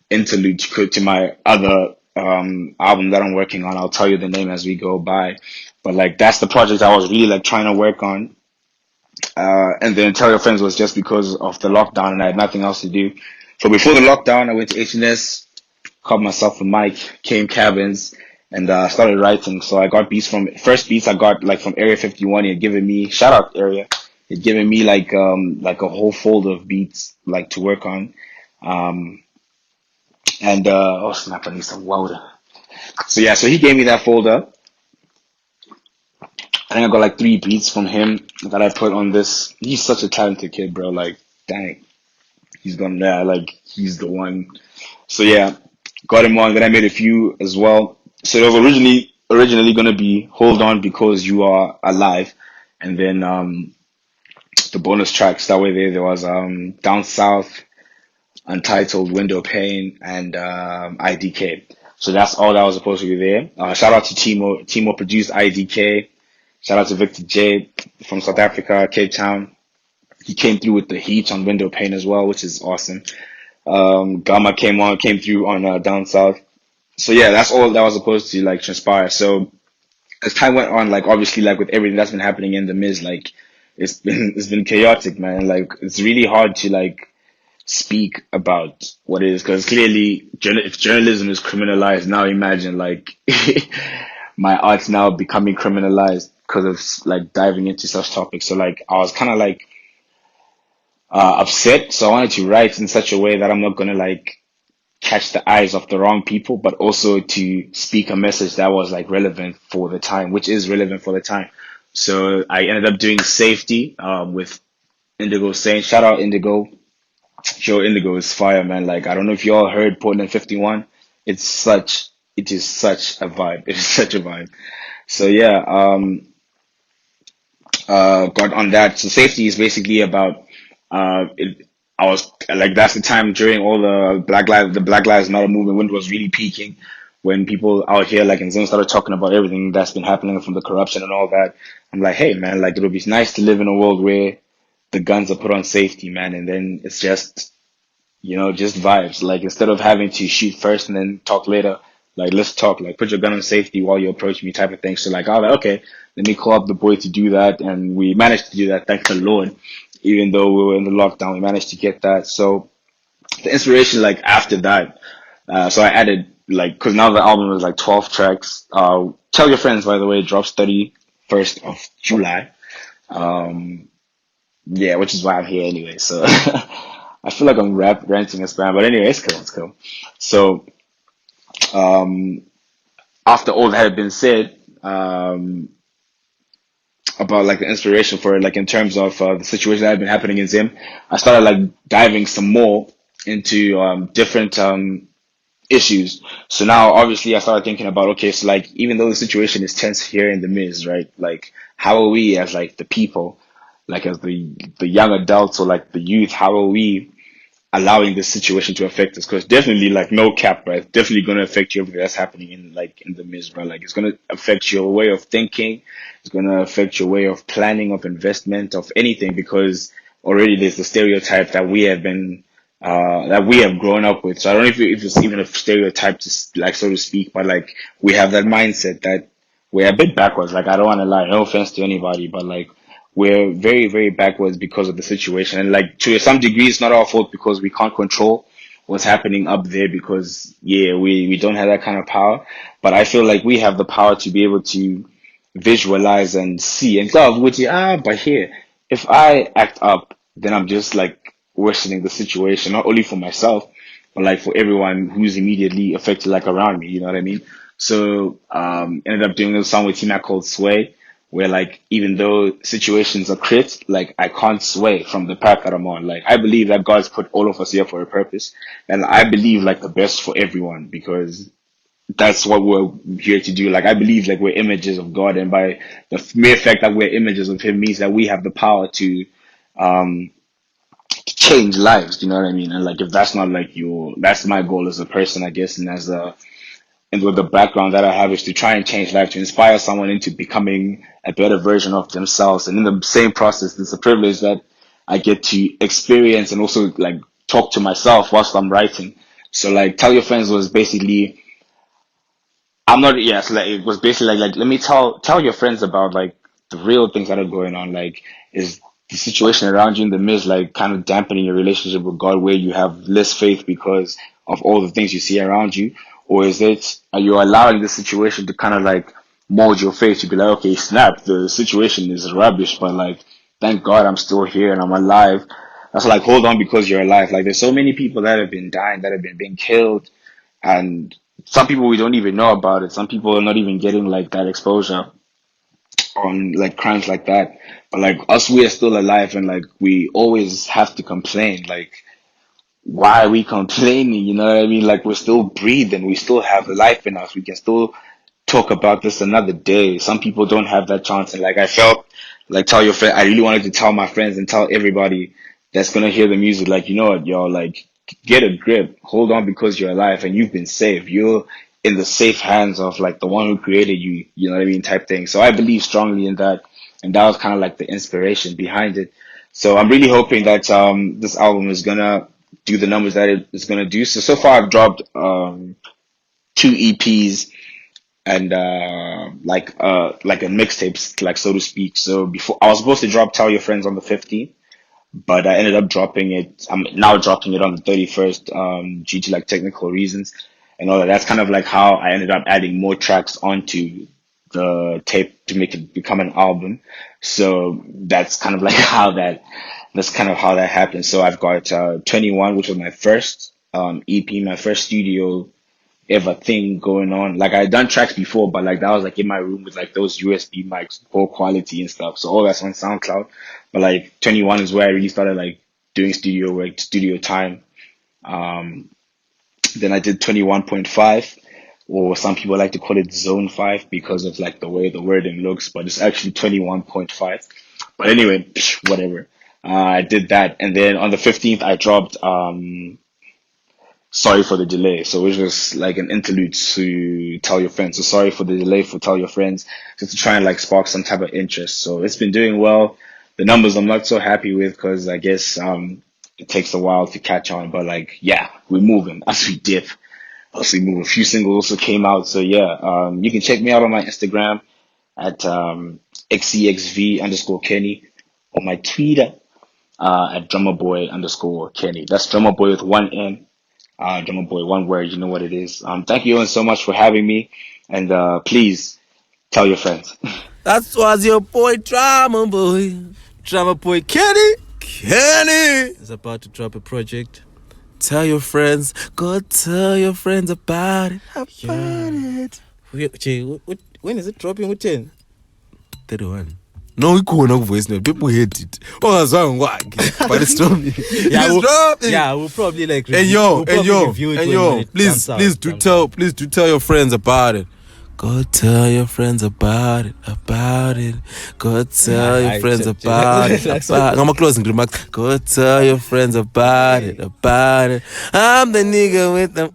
interlude to my other album that I'm working on. I'll tell you the name as we go by. But like that's the project I was really like trying to work on. And then Tell Your Friends was just because of the lockdown and I had nothing else to do. So before the lockdown, I went to H&S, caught myself a mic, came cabins, and started writing. So I got first beats I got like from Area 51. He had given me, shout out Area, he had given me like a whole folder of beats like to work on. Oh snap, I need some water. So yeah, so he gave me that folder. I think I got like 3 beats from him that I put on this. He's such a talented kid, bro. Like, dang, he's gone there. Like, he's the one. So yeah, got him on. Then I made a few as well. So it was originally gonna be Hold On Because You Are Alive. and then the bonus tracks that were there was Down South, Untitled, Window Pane, and IDK. So that's all that was supposed to be there. Shout out to Timo. Timo produced IDK. Shout out to Victor J from South Africa, Cape Town. He came through with the heat on Window Pane as well, which is awesome. Gamma came through on Down South. So yeah, that's all that was supposed to like transpire. So as time went on, like obviously like with everything that's been happening in the Miz, like it's been chaotic, man. Like it's really hard to like speak about what it is because clearly if journalism is criminalized now, imagine like my art's now becoming criminalized because of like diving into such topics. So like I was kind of like upset, so I wanted to write in such a way that I'm not gonna like catch the eyes of the wrong people, but also to speak a message that was like relevant for the time, which is relevant for the time. So I ended up doing Safety with Indigo saying, shout out Indigo. Joe Indigo is fire, man. Like I don't know if you all heard Portland 51. It is such a vibe. It is such a vibe. So yeah, got on that. So Safety is basically about I was like that's the time during all the Black Lives Matter movement when it was really peaking, when people out here like in Zim started talking about everything that's been happening from the corruption and all that. I'm like, hey man, like it would be nice to live in a world where the guns are put on safety, man, and then it's just just vibes. Like instead of having to shoot first and then talk later, like let's talk. Like put your gun on safety while you approach me, type of thing. So like I was like, okay, let me call up the boy to do that, and we managed to do that. Thank the Lord. Even though we were in the lockdown, we managed to get that. So the inspiration, like after that, so I added like because now the album is like 12 tracks. Tell your friends, by the way, it drops 31st of July. Yeah, which is why I'm here anyway. So I feel like I'm ranting a spam, but anyway, it's cool. It's cool. So after all that had been said about like the inspiration for it, like in terms of the situation that had been happening in Zim, I started like diving some more into different issues. So now obviously I started thinking about, okay, so like even though the situation is tense here in the Miz, right? Like how are we as like the people, like as the young adults or like the youth, how are we allowing this situation to affect us? Because definitely like no cap, right? It's definitely gonna affect you everything that's happening in the Miz, right? Like it's gonna affect your way of thinking, it's gonna affect your way of planning, of investment, of anything, because already there's the stereotype that we have been that we have grown up with. So I don't know if it's even a stereotype to like so to speak, but like we have that mindset that we're a bit backwards. Like I don't want to lie, no offense to anybody, but like we're very, very backwards because of the situation. And like to some degree, it's not our fault because we can't control what's happening up there because yeah, we don't have that kind of power. But I feel like we have the power to be able to visualize and see and go, which but here, if I act up, then I'm just like worsening the situation, not only for myself, but like for everyone who's immediately affected, like around me. You know what I mean? So ended up doing a song with Tina called Sway, where like even though situations are crit, like I can't sway from the path that I'm on. Like I believe that God's put all of us here for a purpose, and I believe like the best for everyone because that's what we're here to do. Like I believe like we're images of God, and by the mere fact that we're images of Him means that we have the power um to change lives. You know what I mean? And like if that's not like that's my goal as a person, I guess, and as a and with the background that I have is to try and change life, to inspire someone into becoming a better version of themselves. And in the same process, it's a privilege that I get to experience and also like talk to myself whilst I'm writing. So like tell your friends was basically I'm not yeah, so like it was basically like let me tell your friends about like the real things that are going on. Like is the situation around you in the midst like kind of dampening your relationship with God where you have less faith because of all the things you see around you? Or is it are you allowing the situation to kind of like mold your faith to be like, okay, snap, the situation is rubbish, but like thank God I'm still here and I'm alive. That's like hold on because you're alive. Like there's so many people that have been dying, that have been being killed, and some people we don't even know about it. Some people are not even getting like that exposure on like crimes like that. But like us, we are still alive, and like we always have to complain. Like why are we complaining? You know what I mean? Like we're still breathing. We still have life in us. We can still talk about this another day. Some people don't have that chance. And like, I felt like tell your friend, I really wanted to tell my friends and tell everybody that's going to hear the music, like, you know what, y'all, like, get a grip, hold on because you're alive and you've been saved. You're in the safe hands of like the one who created you, you know what I mean, type thing. So I believe strongly in that. And that was kind of like the inspiration behind it. So I'm really hoping that this album is going to do the numbers that it is going to do. So far I've dropped 2 EPs and like a mixtape, like, so to speak. So before I was supposed to drop Tell Your Friends on the 15th, but I ended up dropping it. I'm now dropping it on the 31st due to like technical reasons and all that. That's kind of like how I ended up adding more tracks onto the tape to make it become an album. So that's kind of like how that happened. So I've got 21, which was my first EP, my first studio ever thing going on. Like, I had done tracks before, but like that was like in my room with like those USB mics, poor quality and stuff. So all that's on SoundCloud. But like 21 is where I really started like doing studio work, studio time. Then I did 21.5, or some people like to call it Zone 5 because of like the way the wording looks, but it's actually 21.5. But anyway, whatever. I did that, and then on the 15th I dropped Sorry for the Delay. So it was like an interlude to Tell Your Friends. So sorry for the delay for Tell Your Friends, just to try and like spark some type of interest. So it's been doing well. The numbers I'm not so happy with because I guess it takes a while to catch on. But like, yeah, we're moving as we dip. As we move. A few singles also came out. So yeah, you can check me out on my Instagram at xcxv_Kenny, or my Twitter at Drummerboy_Kenny. That's Drummerboy with 1 N. Drummerboy, one word, you know what it is. Thank you so much for having me, and please tell your friends. That was your boy Drummerboy Kenny is about to drop a project. Tell your friends, go tell your friends about it. When is it dropping? 10? 31. No, we can't have voice note. People hate it. Oh, that's wrong. But it's dropping. We'll probably like. Review it. Please do tell your friends about it. Go tell your friends about it. Go tell your friends about it. I'm a closing remarks. Go tell your friends about it. I'm the nigga with them.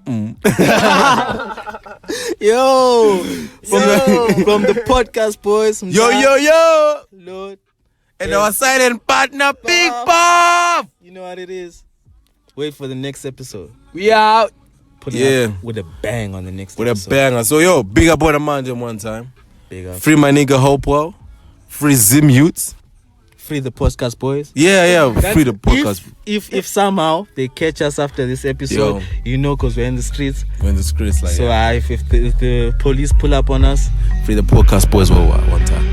From the podcast boys. Yo. Lord. And our silent partner, Big Puff. You know what it is. Wait for the next episode. We out. With a bang on the next episode. With a banger. So big up on the man one time. Big up. Free my nigga Hopewell. Free Zim Youths. Free the podcast boys. Yeah. Free the podcast. If somehow they catch us after this episode, you know, because we're in the streets. Like so if the police pull up on us, free the podcast boys one time.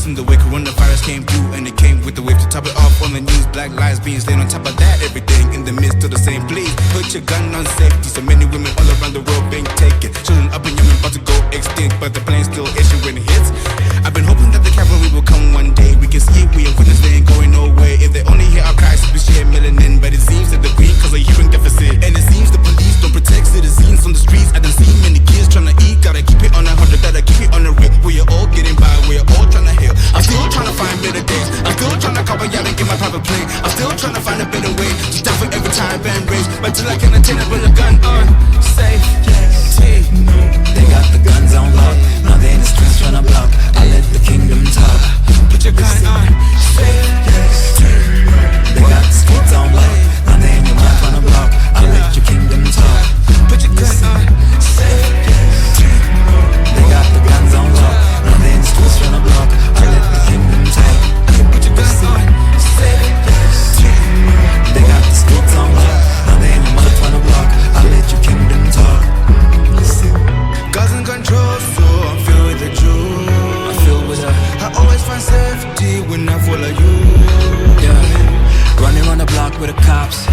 In the way coronavirus came through, and it came with the wave to top it off on the news. Black lives being slain on top of that, everything in the midst of the same. Please put your gun on safety. So many women all around the world being taken, children up in Yemen about to go extinct, but the plane still issuing hits. I've been hoping that the cavalry will come one day. We can see it, we are witness, they ain't going nowhere. If they only hear our cries, we share melanin. But it seems that the green cause a hearing deficit, and it seems the police don't protect citizens on the streets. I done seen many kids trying to eat. Gotta keep it on 100, gotta keep it on the real. We are all getting by, we are all trying to heal. I'm still trying to find better days. I'm still trying to cover out and get my private plane. I'm still trying to find a better way to stop for every time and race. But till I can attain it with a gun on safety. They got the guns on lock. Now they in the streets trying to block. I let the kingdom talk. Put your gun on safety. They got the streets on lock. Now they in your mind trying to block. I let your kingdom talk. Put your gun on safety. They got the guns on lock. Now they in the streets trying to block. I let the kingdom talk. Put your gun on safety. They got the streets on lock. Now they in your mind trying to block. I let your kingdom talk. God's in control, so I'm filled with the truth. I feel with her. I always find safety when I follow you. Yeah. Running on the block with the cops.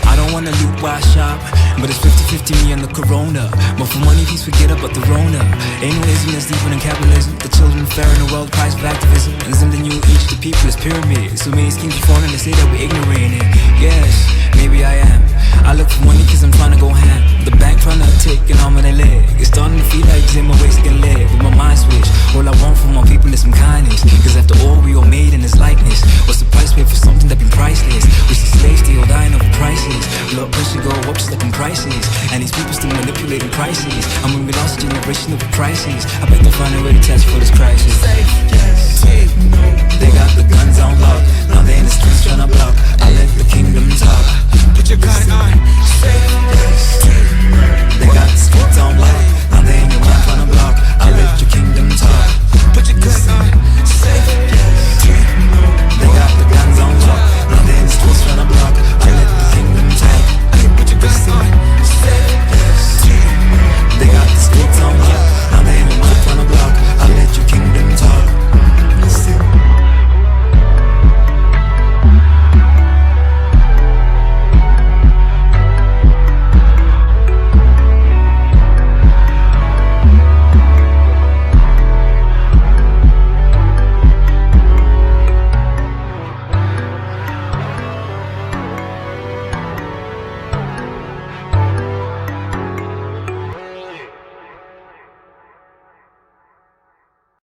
I don't don't wanna loot while I shop, but it's 50-50 me and the corona. More for money, please forget about the Rona. Ain't no ism that's deeper than capitalism. The children fair in the world, price of activism. And in the new age, the people is pyramid. So many schemes before and they say that we're ignorant it. Yes, maybe I am. I look for money cause I'm trying to go ham. The bank trying to take an arm and a leg. It's starting to feel like it's in my waist and leg. With my mind switch, all I want from my people is some kindness. Cause after all we all made in his likeness. What's the price paid for something that been priceless? We see slaves still dying over prices. Blood pressure go up just like in prices. And these people still manipulating prices. And when we lost a generation of crises, I bet they'll find a way to test for this crisis. Safe, yes, safe, no. They got the guns on lock. Now they in the streets trying to block.